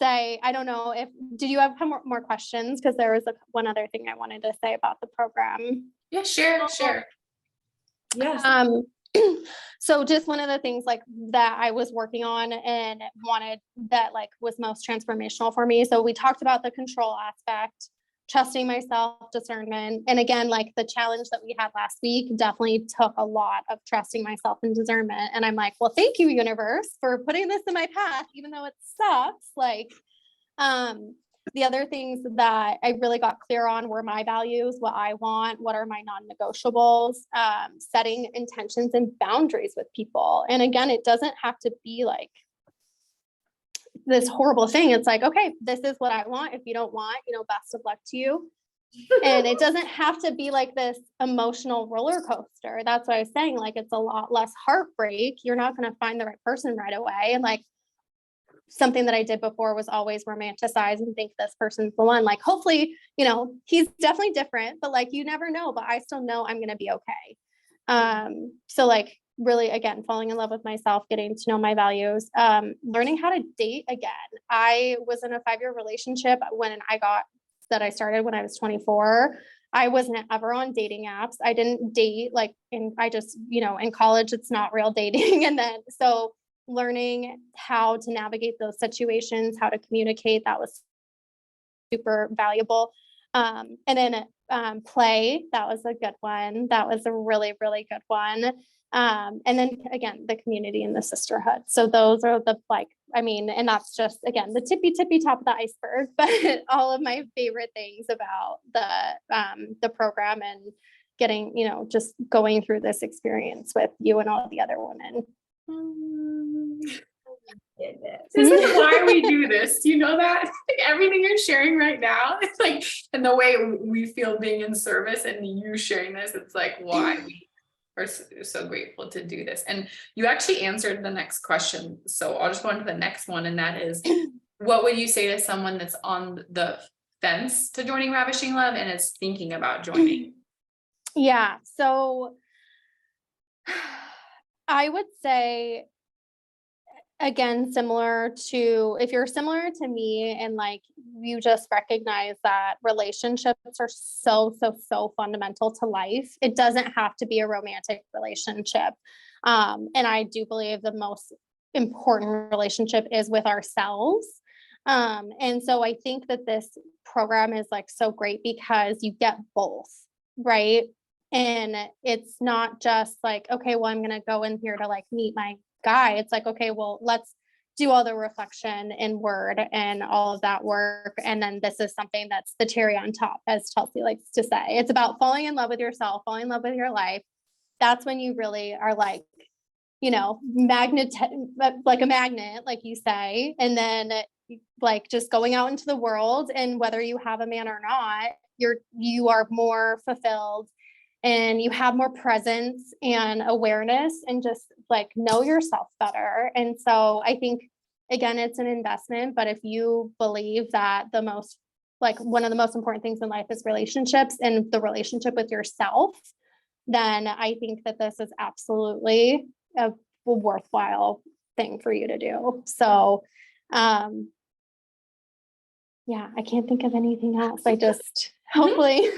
say, I don't know did you have more questions? Because there was one other thing I wanted to say about the program. Yeah, sure. Yes. So just one of the things like that I was working on and wanted that like was most transformational for me. So we talked about the control aspect, trusting myself, discernment. And again, like the challenge that we had last week definitely took a lot of trusting myself and discernment. And I'm like, well, thank you, universe, for putting this in my path, even though it sucks. Like, the other things that I really got clear on were my values, what I want, what are my non-negotiables, setting intentions and boundaries with people. And again, it doesn't have to be like this horrible thing. It's like, okay, this is what I want. If you don't want, best of luck to you. And it doesn't have to be like this emotional roller coaster. That's what I was saying. Like, it's a lot less heartbreak. You're not going to find the right person right away. And like, something that I did before was always romanticize and think this person's the one. Like, hopefully, you know, he's definitely different, but like, you never know, but I still know I'm going to be okay. So like really, again, falling in love with myself, getting to know my values, learning how to date again. I was in a 5-year relationship when I started when I was 24. I wasn't ever on dating apps. I didn't date I just, you know, in college, it's not real dating. And then, so learning how to navigate those situations, how to communicate, that was super valuable. And then play, that was a good one. That was a really, really good one. And then again, the community and the sisterhood. So those are and that's just, again, the tippy top of the iceberg, but all of my favorite things about the program and getting, you know, just going through this experience with you and all the other women. This is why we do this. You know that? Like everything you're sharing right now, it's like, and the way we feel being in service and you sharing this, it's like why we are so grateful to do this. And you actually answered the next question. So I'll just go on to the next one. And that is, what would you say to someone that's on the fence to joining Ravishing Love and is thinking about joining? Yeah. So I would say, again, if you're similar to me and like you just recognize that relationships are so fundamental to life. It doesn't have to be a romantic relationship. And I do believe the most important relationship is with ourselves. And so I think that this program is like so great because you get both, right? And it's not just like, okay, well, I'm going to go in here to like meet my guy. It's like, okay, well, let's do all the reflection inward and all of that work. And then this is something that's the cherry on top, as Chelsea likes to say. It's about falling in love with yourself, falling in love with your life. That's when you really are like, you know, like a magnet, like you say, and then like just going out into the world, and whether you have a man or not, you are more fulfilled and you have more presence and awareness and just like know yourself better. And so I think, again, it's an investment, but if you believe that one of the most important things in life is relationships and the relationship with yourself, then I think that this is absolutely a worthwhile thing for you to do. So, yeah, I can't think of anything else. I just hopefully.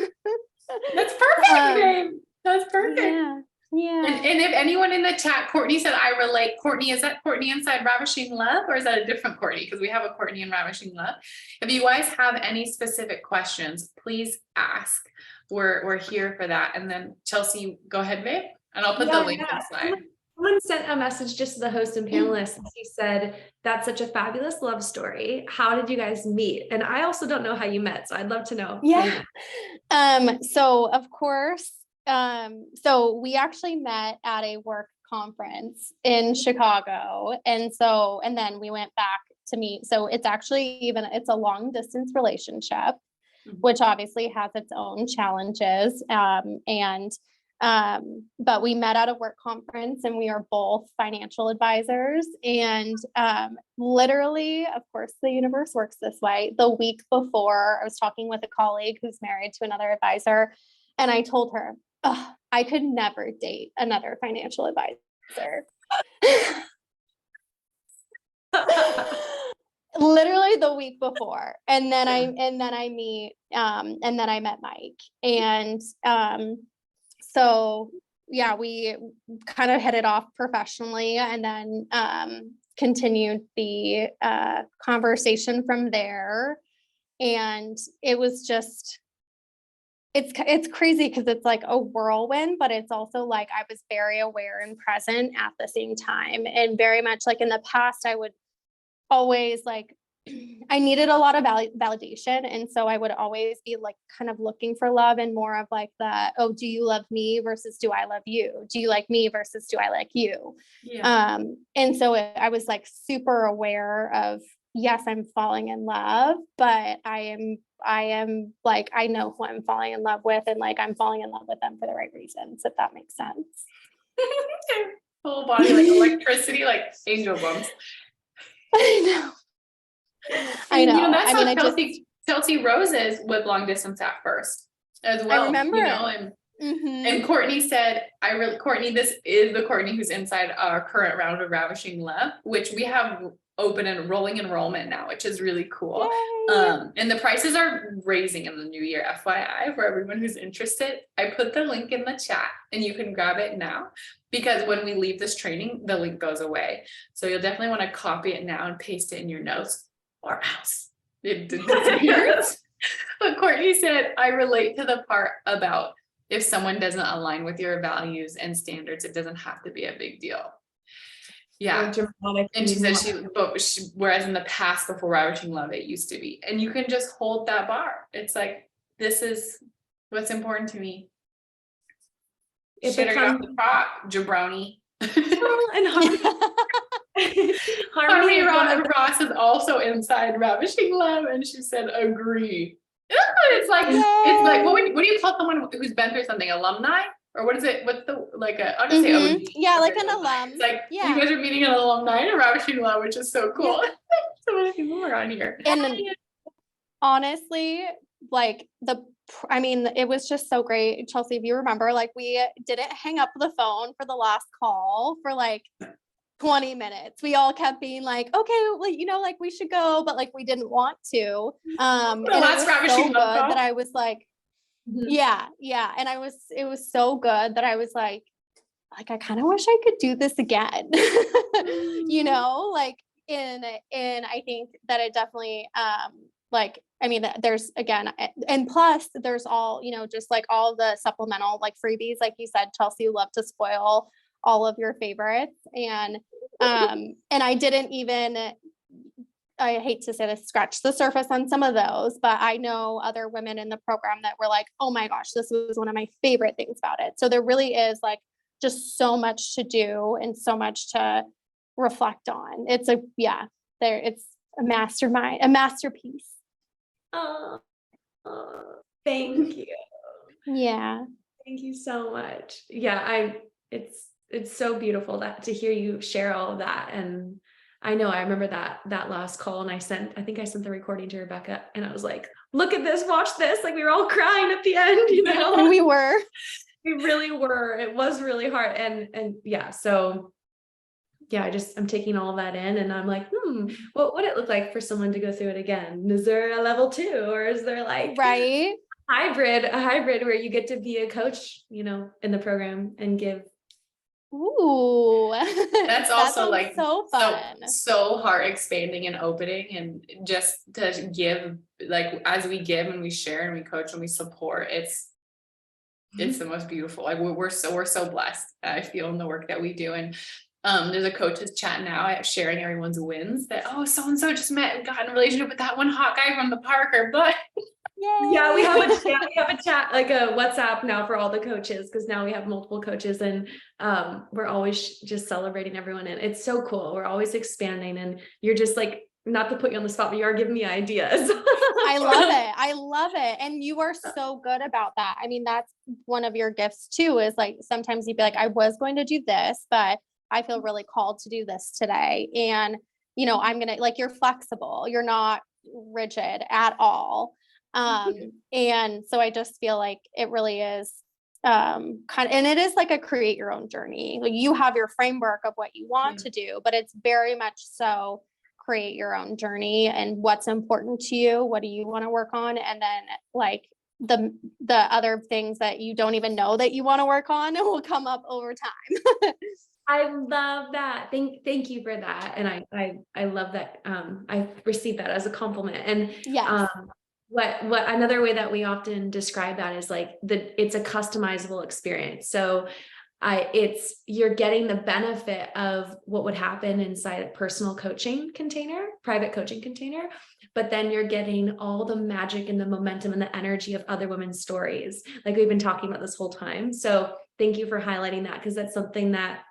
That's perfect, babe. That's perfect. Yeah. And if anyone in the chat, Courtney said, I relate. Courtney, is that Courtney inside Ravishing Love, or is that a different Courtney? Because we have a Courtney in Ravishing Love. If you guys have any specific questions, please ask. We're here for that. And then Chelsea, go ahead, babe. And I'll put the link inside. Someone sent a message just to the host and panelists. He said, that's such a fabulous love story. How did you guys meet? And I also don't know how you met, so I'd love to know. Yeah. So of course, so we actually met at a work conference in Chicago. And then we went back to meet. So it's a long distance relationship, which obviously has its own challenges. But we met at a work conference and we are both financial advisors. And literally, of course, the universe works this way. The week before, I was talking with a colleague who's married to another advisor. And I told her, I could never date another financial advisor. Literally the week before. And then I met Mike. And so yeah, we kind of hit it off professionally and then continued the conversation from there. And it was just, it's crazy because it's like a whirlwind, but it's also like I was very aware and present at the same time. And very much like in the past, I would always like, I needed a lot of validation. And so I would always be like kind of looking for love and more of like do you love me versus do I love you? Do you like me versus do I like you? Yeah. And so I was like super aware of, yes, I'm falling in love, but I am like, I know who I'm falling in love with and like, I'm falling in love with them for the right reasons, if that makes sense. Whole body, like electricity, like angel bumps. I know. I And, know. you know, that's I mean, how I just, Chelsea Rose is with long distance at first as well. I remember. You know, and Mhm. Courtney said, Courtney, this is the Courtney who's inside our current round of Ravishing Love, which we have open and rolling enrollment now, which is really cool. Yay. And the prices are raising in the new year, FYI, for everyone who's interested. I put the link in the chat and you can grab it now, because when we leave this training, the link goes away. So you'll definitely want to copy it now and paste it in your notes, or else it disappears. But Courtney said, I relate to the part about if someone doesn't align with your values and standards, it doesn't have to be a big deal. Yeah. And she said whereas in the past before Ravishing Love, it used to be, and you can just hold that bar. It's like, this is what's important to me. Shit, get off the pot, jabroni. And Harmony Ross is also inside Ravishing Love, and she said, agree. It's like, what do you call someone who's been through something? Alumni? Or what is it? What's the, like I'll just say OG. Yeah, like an alum. It's like, you guys are meeting an alumni in Ravishing Love, which is so cool. So many people are on here. And honestly, like I mean, it was just so great. Chelsea, if you remember, like we didn't hang up the phone for the last call for like 20 minutes. We all kept being like, okay, well, you know, like we should go, but like we didn't want to. And it was so good that I was like, yeah. And it was so good that I was like, I kind of wish I could do this again. You know, like and I think that it definitely, like, I mean, there's again, and plus there's all, you know, just like all the supplemental like freebies, like you said, Chelsea, you love to spoil all of your favorites. And I didn't even, I hate to say this, scratch the surface on some of those, but I know other women in the program that were like, oh my gosh, this was one of my favorite things about it. So there really is like just so much to do and so much to reflect on. It's it's a mastermind, a masterpiece. Oh, thank you. Yeah. Think you so much. Yeah, it's so beautiful to hear you share all of that. And I know I remember that last call, and I think I sent the recording to Rebecca, and I was like, look at this, watch this. Like we were all crying at the end, you know. We were. We really were. It was really hard. And yeah, so yeah, I'm taking all of that in, and I'm like, what would it look like for someone to go through it again? Is there a level 2, or is there like right a hybrid where you get to be a coach, you know, in the program and give? Ooh, that's also like so fun, so heart expanding and opening, and just to give, like as we give and we share and we coach and we support, it's the most beautiful. Like we're so blessed, I feel, in the work that we do. And there's a coaches chat now sharing everyone's wins, that so and so just met and got in a relationship with that one hot guy from the park, or but yeah, we have a chat, like a WhatsApp now for all the coaches, because now we have multiple coaches, and we're always just celebrating everyone, and it's so cool. We're always expanding, and you're just like, not to put you on the spot, but you are giving me ideas. I love it. And you are so good about that. I mean, that's one of your gifts too, is like sometimes you'd be like, I was going to do this, but I feel really called to do this today. And, you know, I'm going to, like, you're flexible. You're not rigid at all. And so I just feel like it really is and it is like a create your own journey. Like you have your framework of what you want to do, but it's very much so create your own journey and what's important to you. What do you want to work on? And then like the other things that you don't even know that you want to work on will come up over time. I love that. Thank you for that. And I love that. I received that as a compliment. And yes. What another way that we often describe that is like it's a customizable experience. So you're getting the benefit of what would happen inside a personal coaching container, private coaching container, but then you're getting all the magic and the momentum and the energy of other women's stories, like we've been talking about this whole time. So thank you for highlighting that, because that's something that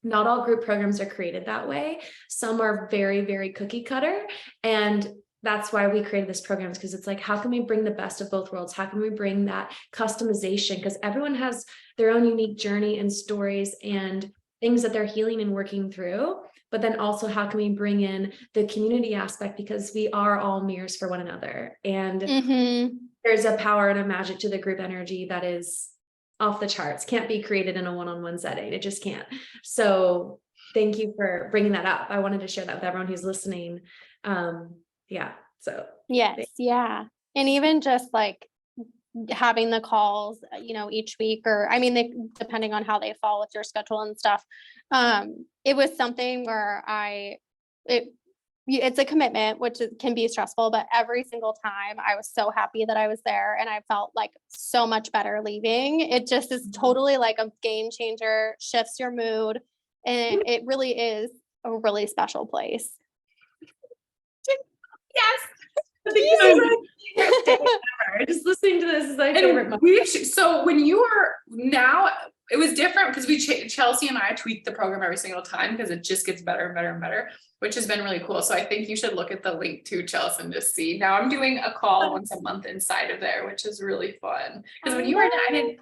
not all group programs are created that way. Some are very, very cookie cutter, and that's why we created this program, because it's like, how can we bring the best of both worlds? How can we bring that customization? Because everyone has their own unique journey and stories, and things that they're healing and working through, but then also how can we bring in the community aspect, because we are all mirrors for one another. And there's a power and a magic to the group energy that is off the charts, can't be created in a one-on-one setting. It just can't. So thank you for bringing that up. I wanted to share that with everyone who's listening. Yeah. So yes. Yeah. And even just like having the calls, each week, or I mean, depending on how they fall with your schedule and stuff. It was something where it's a commitment, which can be stressful, but every single time I was so happy that I was there, and I felt like so much better leaving. It just is totally like a game changer, shifts your mood, and it really is a really special place. Yes. Just listening to this is my favorite moment. So when you were now, it was different because Chelsea and I tweak the program every single time because it just gets better and better and better, which has been really cool. So I think you should look at the link to Chelsea and just see. Now I'm doing a call once a month inside of there, which is really fun. Because when you were I didn't.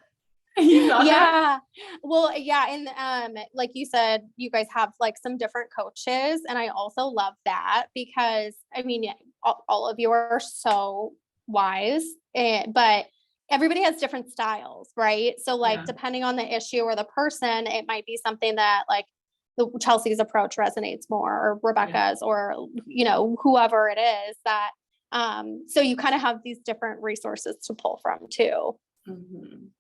Yeah. Well, yeah. And like you said, you guys have like some different coaches. And I also love that because I mean, all of you are so wise, but everybody has different styles, right? So like, depending on the issue or the person, it might be something that like Chelsea's approach resonates more, or Rebecca's, or, whoever it is that, so you kind of have these different resources to pull from too.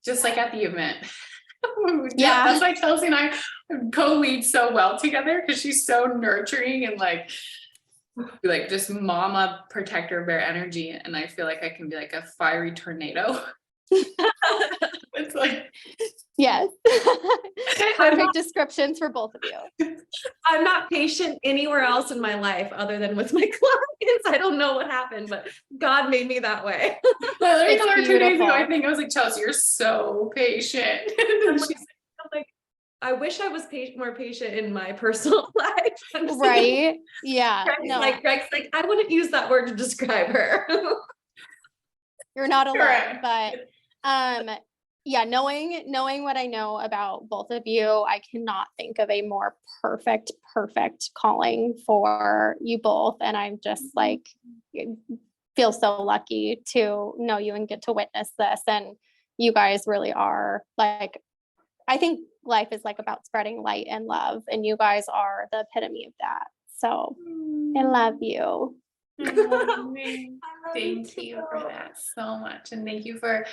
Just like at the event. Yeah. That's why Chelsea and I co-lead so well together, because she's so nurturing and like just mama protector bear energy, and I feel like I can be like a fiery tornado. It's like, yes. Perfect descriptions for both of you. I'm not patient anywhere else in my life other than with my clients. I don't know what happened, but God made me that way. I told her 2 days ago, I think I was like, Chelsea, you're so patient. She's like, I wish I was more patient in my personal life. Right. Yeah. Greg's like, I wouldn't use that word to describe her. You're not alone, but yeah, knowing what I know about both of you, I cannot think of a more perfect calling for you both. And I'm just like, feel so lucky to know you and get to witness this. And you guys really are like, I think life is like about spreading light and love, and you guys are the epitome of that. So I love you. Thank you for that so much. And thank you for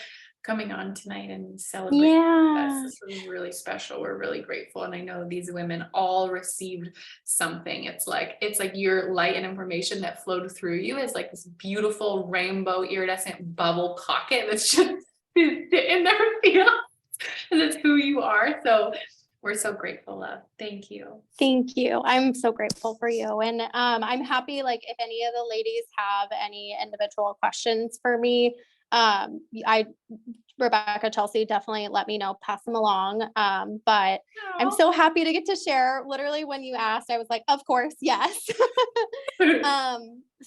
coming on tonight and celebrating us. This was really special. We're really grateful. And I know these women all received something. It's like your light and information that flowed through you is like this beautiful rainbow iridescent bubble pocket that's just in their field. And that's who you are. So we're so grateful, love. Thank you. Thank you. I'm so grateful for you. And I'm happy, like, if any of the ladies have any individual questions for me, Rebecca, Chelsea, definitely let me know, pass them along. But I'm so happy to get to share. Literally when you asked, I was like, of course, yes.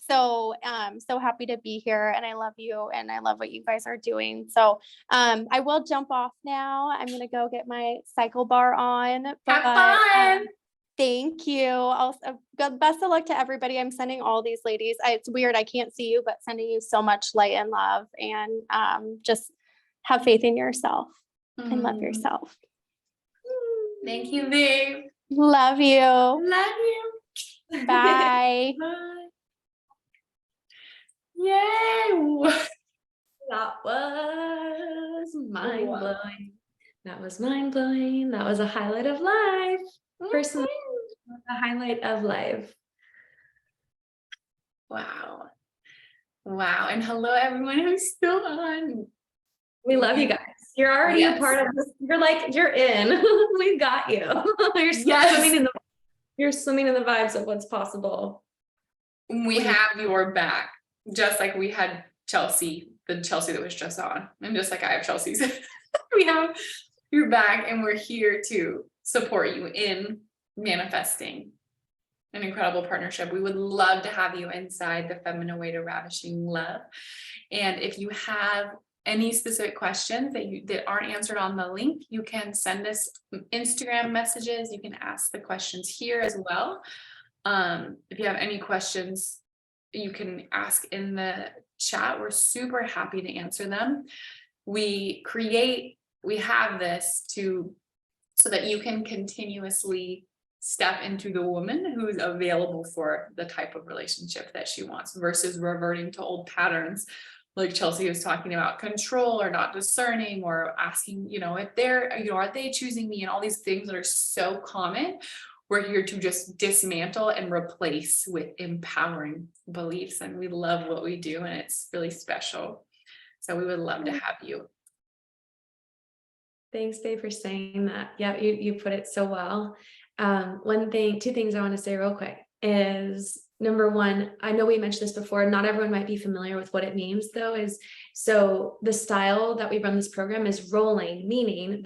So happy to be here, and I love you, and I love what you guys are doing. So I will jump off now. I'm gonna go get my cycle bar on. Have fun. Thank you. Best of luck to everybody. I'm sending all these ladies. It's weird, I can't see you, but sending you so much light and love, and just have faith in yourself and love yourself. Thank you, babe. Love you. Love you. Bye. Bye. Yay. That was mind-blowing. That was mind-blowing. That was a highlight of life. Personally, a highlight of life. Wow. And hello, everyone who's still on. We love you guys. You're already a part of this. You're in. We've got you. You're swimming in the vibes of what's possible. We have your back, just like we had Chelsea, the Chelsea that was just on, and just like I have Chelsea's. We have your back, and we're here to support you in manifesting an incredible partnership. We would love to have you inside the Feminine Way to Ravishing Love. And if you have any specific questions that aren't answered on the link, you can send us Instagram messages. You can ask the questions here as well. If you have any questions, you can ask in the chat. We're super happy to answer them. We have this so that you can continuously step into the woman who's available for the type of relationship that she wants, versus reverting to old patterns like Chelsea was talking about, control or not discerning, or asking, if they're, are they choosing me, and all these things that are so common. We're here to just dismantle and replace with empowering beliefs, and we love what we do, and it's really special. So we would love to have you. Thanks, Babe, for saying that. Yeah, you put it so well. Two things I want to say real quick is, number one, I know we mentioned this before, not everyone might be familiar with what it means though, so the style that we run this program is rolling, meaning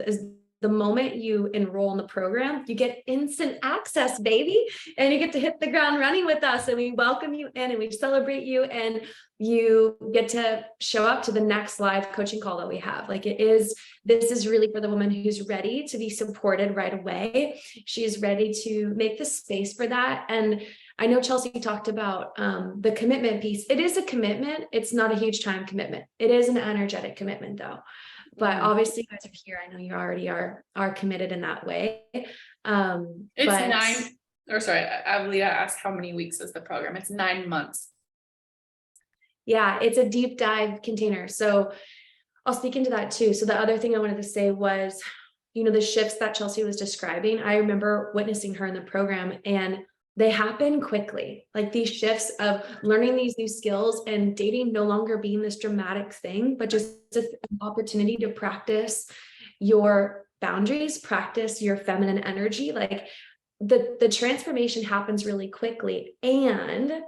the moment you enroll in the program, you get instant access, baby, and you get to hit the ground running with us, and we welcome you in and we celebrate you, and you get to show up to the next live coaching call that we have. This is really for the woman who's ready to be supported right away. She's ready to make the space for that. And I know Chelsea talked about the commitment piece. It is a commitment. It's not a huge time commitment. It is an energetic commitment though. But obviously you guys are here. I know you already are committed in that way. It's Avelita asked how many weeks is the program? It's 9 months. Yeah, it's a deep dive container. So I'll speak into that too. So the other thing I wanted to say was, the shifts that Chelsea was describing, I remember witnessing her in the program, and they happen quickly. Like these shifts of learning these new skills and dating no longer being this dramatic thing, but just an opportunity to practice your boundaries, practice your feminine energy. Like the transformation happens really quickly. And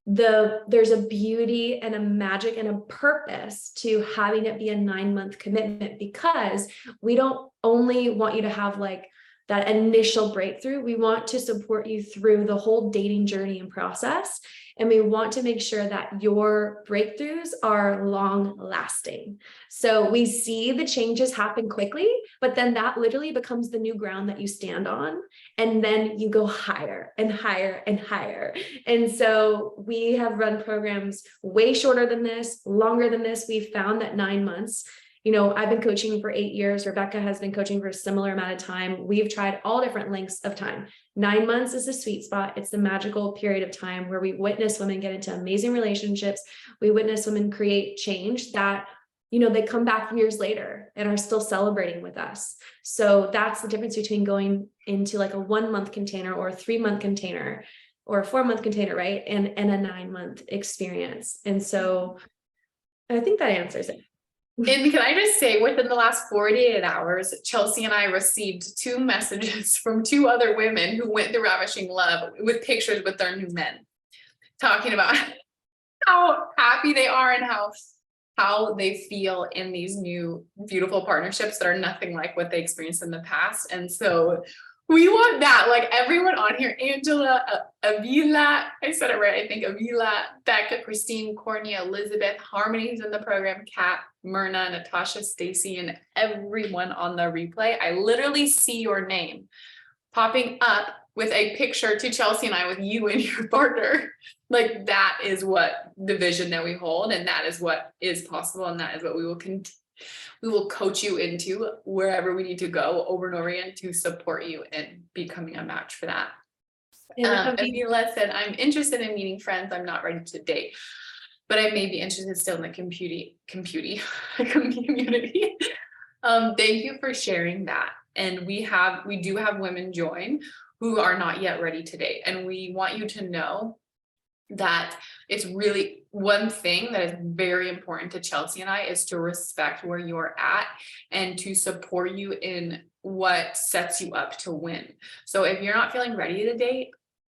there's a beauty and a magic and a purpose to having it be a 9-month commitment, because we don't only want you to have like that initial breakthrough. We want to support you through the whole dating journey and process. And we want to make sure that your breakthroughs are long lasting. So we see the changes happen quickly, but then that literally becomes the new ground that you stand on. And then you go higher and higher and higher. And so we have run programs way shorter than this, longer than this. We've found that 9 months. I've been coaching for 8 years. Rebecca has been coaching for a similar amount of time. We've tried all different lengths of time. 9 months is the sweet spot. It's the magical period of time where we witness women get into amazing relationships. We witness women create change that, they come back years later and are still celebrating with us. So that's the difference between going into like a 1-month container or a 3-month container or a 4-month container, right? And a 9-month experience. And so I think that answers it. And can I just say, within the last 48 hours, Chelsea and I received 2 messages from 2 other women who went through Ravishing Love with pictures with their new men, talking about how happy they are and how they feel in these new beautiful partnerships that are nothing like what they experienced in the past. And so we want that, like everyone on here, Angela, Avila, I said it right, I think Avila, Becca, Christine, Cornia, Elizabeth, Harmony's in the program, Kat, Myrna, Natasha, Stacy, and everyone on the replay. I literally see your name popping up with a picture to Chelsea and I with you and your partner. Like that is what the vision that we hold, and that is what is possible, and that is what we will coach you into wherever we need to go over and over again to support you in becoming a match for that. Avila said, I'm interested in meeting friends. I'm not ready to date, but I may be interested still in the community. Thank you for sharing that. And we do have women join who are not yet ready to date. And we want you to know that it's really one thing that is very important to Chelsea and I is to respect where you're at and to support you in what sets you up to win. So if you're not feeling ready to date,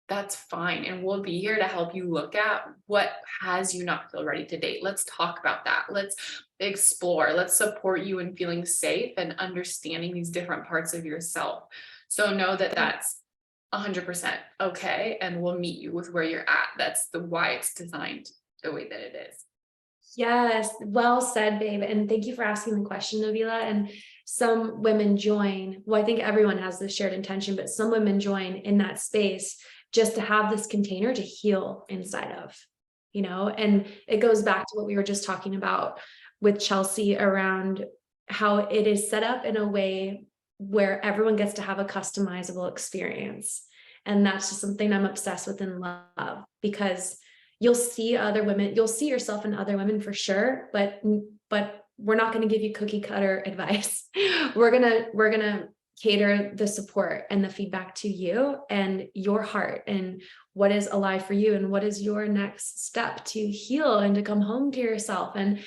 that's fine. And we'll be here to help you look at what has you not feel ready to date. Let's talk about that. Let's explore. Let's support you in feeling safe and understanding these different parts of yourself. So know that that's 100% okay, and we'll meet you with where you're at. That's why it's designed the way that it is. Yes, well said, babe. And thank you for asking the question, Novila. And some women join, well, I think everyone has this shared intention, but some women join in that space just to have this container to heal inside of, and it goes back to what we were just talking about with Chelsea around how it is set up in a way where everyone gets to have a customizable experience. And that's just something I'm obsessed with in love, because you'll see other women, you'll see yourself in other women for sure, but we're not going to give you cookie cutter advice. We're going to cater the support and the feedback to you and your heart and what is alive for you and what is your next step to heal and to come home to yourself and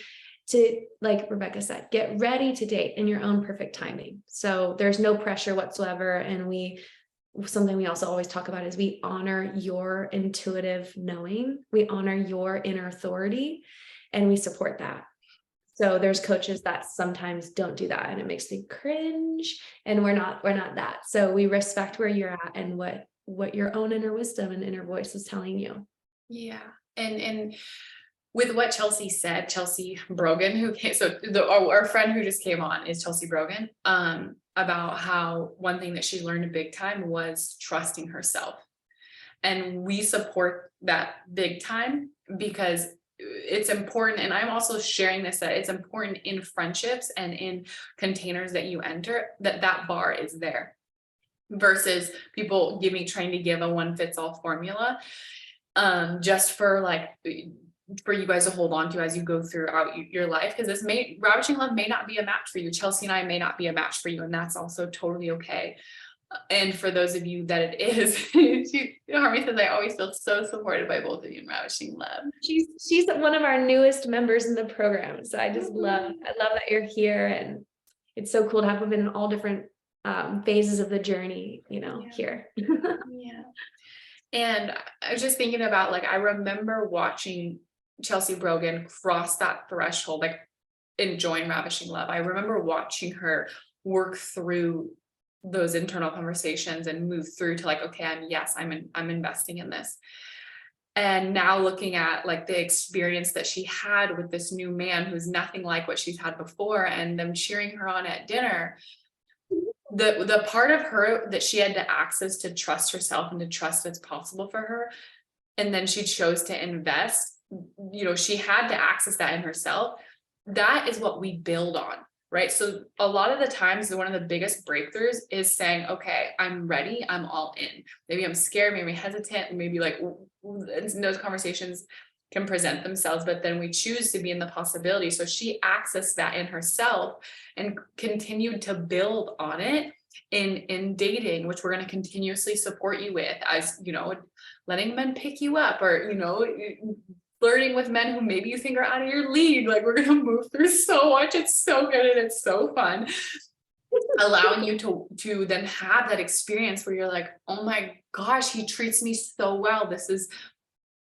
to, like Rebecca said, get ready to date in your own perfect timing. So there's no pressure whatsoever. And something we also always talk about is we honor your intuitive knowing, we honor your inner authority, and we support that. So there's coaches that sometimes don't do that and it makes me cringe, and we're not that. So we respect where you're at and what your own inner wisdom and inner voice is telling you. Yeah. And with what Chelsea said, Chelsea Brogan, who came, so our friend who just came on is Chelsea Brogan, about how one thing that she learned big time was trusting herself. And we support that big time because it's important. And I'm also sharing this, that it's important in friendships and in containers that you enter, that bar is there, versus people trying to give a one fits all formula, just for you guys to hold on to as you go throughout your life. Because Ravishing Love may not be a match for you. Chelsea and I may not be a match for you. And that's also totally okay. And for those of you that it is, Harmony says, I always feel so supported by both of you in Ravishing Love. She's one of our newest members in the program. So I just love that you're here. And it's so cool to have women in all different phases of the journey, here. Yeah. And I was just thinking about, I remember watching Chelsea Brogan cross that threshold, enjoying Ravishing Love. I remember watching her work through those internal conversations and move through to okay, I'm investing in this. And now looking at the experience that she had with this new man who's nothing like what she's had before, and them cheering her on at dinner, the part of her that she had to access to trust herself and to trust it's possible for her, and then she chose to invest, she had to access that in herself. That is what we build on, right? So a lot of the times, one of the biggest breakthroughs is saying, okay, I'm ready, I'm all in. Maybe I'm scared, maybe hesitant, maybe those conversations can present themselves, but then we choose to be in the possibility. So she accessed that in herself and continued to build on it in dating, which we're going to continuously support you with, as letting men pick you up, or flirting with men who maybe you think are out of your league. We're going to move through so much. It's so good and it's so fun. Allowing you to then have that experience where you're oh my gosh, he treats me so well. This is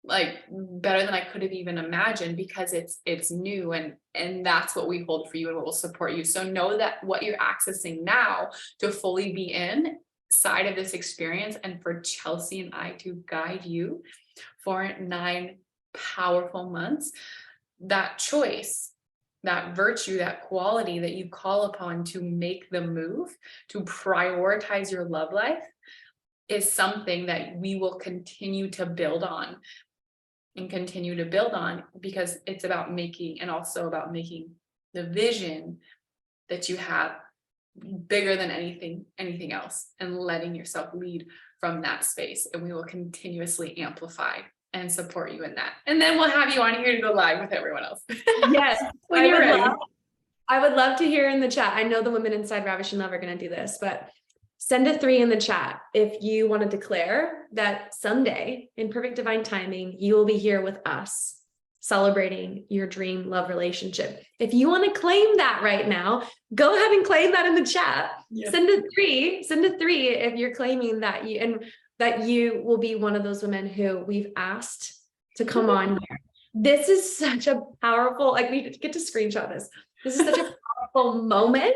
better than I could have even imagined, because it's new, and that's what we hold for you and what will support you. So know that what you're accessing now to fully be inside of this experience, and for Chelsea and I to guide you for 9 powerful months, that choice, that virtue, that quality that you call upon to make the move, to prioritize your love life, is something that we will continue to build on and continue to build on, because it's about making, and also about making the vision that you have bigger than anything else, and letting yourself lead from that space. And we will continuously amplify and support you in that. And then we'll have you on here to go live with everyone else. Yes, when you're ready. I would love to hear in the chat. I know the women inside Ravishing Love are going to do this, but send a 3 in the chat if you want to declare that someday in perfect divine timing, you will be here with us celebrating your dream love relationship. If you want to claim that right now, go ahead and claim that in the chat. Yeah. Send a 3 if you're claiming that you will be one of those women who we've asked to come on here. This is such a powerful, we get to screenshot this. This is such a powerful moment.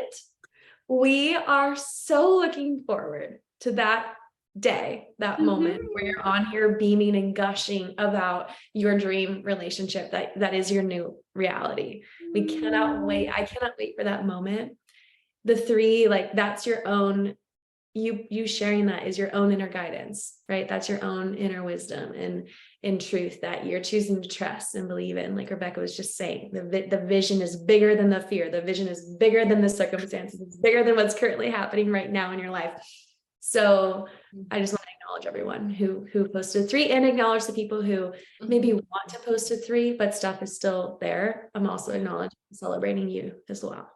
We are so looking forward to that day, that moment where you're on here beaming and gushing about your dream relationship that is your new reality. We cannot wait. I cannot wait for that moment. The 3, like, that's your own, you sharing that is your own inner guidance, right? That's your own inner wisdom and in truth that you're choosing to trust and believe in. Like Rebecca was just saying, the vision is bigger than the fear. The vision is bigger than the circumstances. It's bigger than what's currently happening right now in your life. So I just want to acknowledge everyone who posted 3 and acknowledge the people who maybe want to post a 3, but stuff is still there. I'm also acknowledging and celebrating you as well.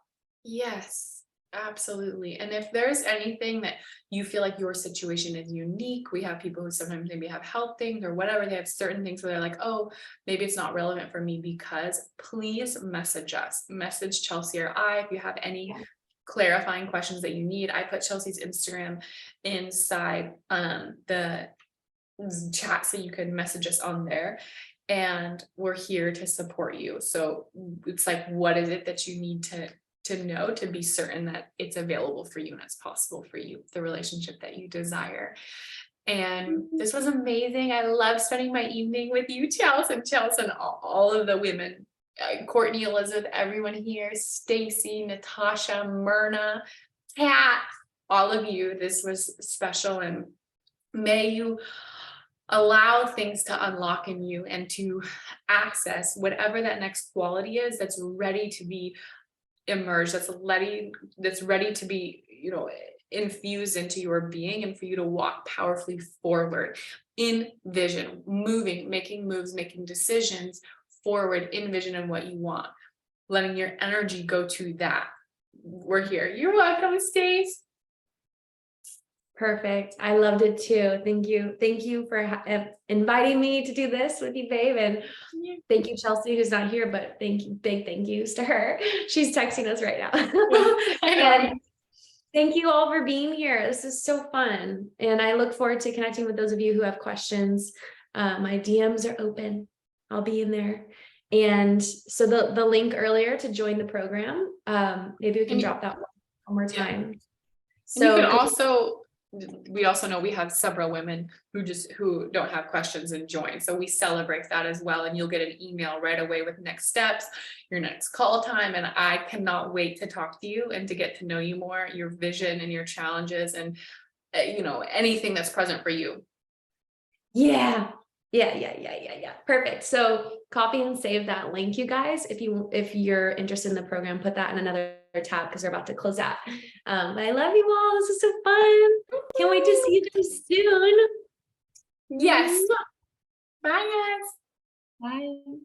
Yes, absolutely. And if there's anything that you feel like your situation is unique, we have people who sometimes maybe have health things or whatever, they have certain things where they're like, oh, maybe it's not relevant for me, because please message us, message Chelsea or I if you have any clarifying questions that you need. I put Chelsea's Instagram inside the chat so you can message us on there, and we're here to support you. So it's like, what is it that you need to know to be certain that it's available for you and it's possible for you, the relationship that you desire. And this was amazing. I love spending my evening with you, Chelsea, and all of the women, Courtney, Elizabeth, everyone here, Stacy, Natasha, Myrna, Kat, all of you. This was special, and may you allow things to unlock in you and to access whatever that next quality is that's ready to be emerged, that's ready to be, infused into your being, and for you to walk powerfully forward in vision, moving, making moves, making decisions forward in vision and what you want, letting your energy go to that. We're here. You're welcome, Stace. Perfect. I loved it too. Thank you. Thank you for inviting me to do this with you, babe. And thank you, Chelsea, who's not here, but big thank yous to her. She's texting us right now. And thank you all for being here. This is so fun. And I look forward to connecting with those of you who have questions. My DMs are open. I'll be in there. And so the link earlier to join the program, maybe we can drop that one more time. Yeah. So you could we also know we have several women who don't have questions and join. So we celebrate that as well. And you'll get an email right away with next steps, your next call time. And I cannot wait to talk to you and to get to know you more, your vision and your challenges, and anything that's present for you. Yeah. Perfect. So copy and save that link, you guys. If you're interested in the program, put that in another tab because we're about to close out. But I love you all. This is so fun. Can't wait to see you guys soon. Yes. Bye, guys. Bye.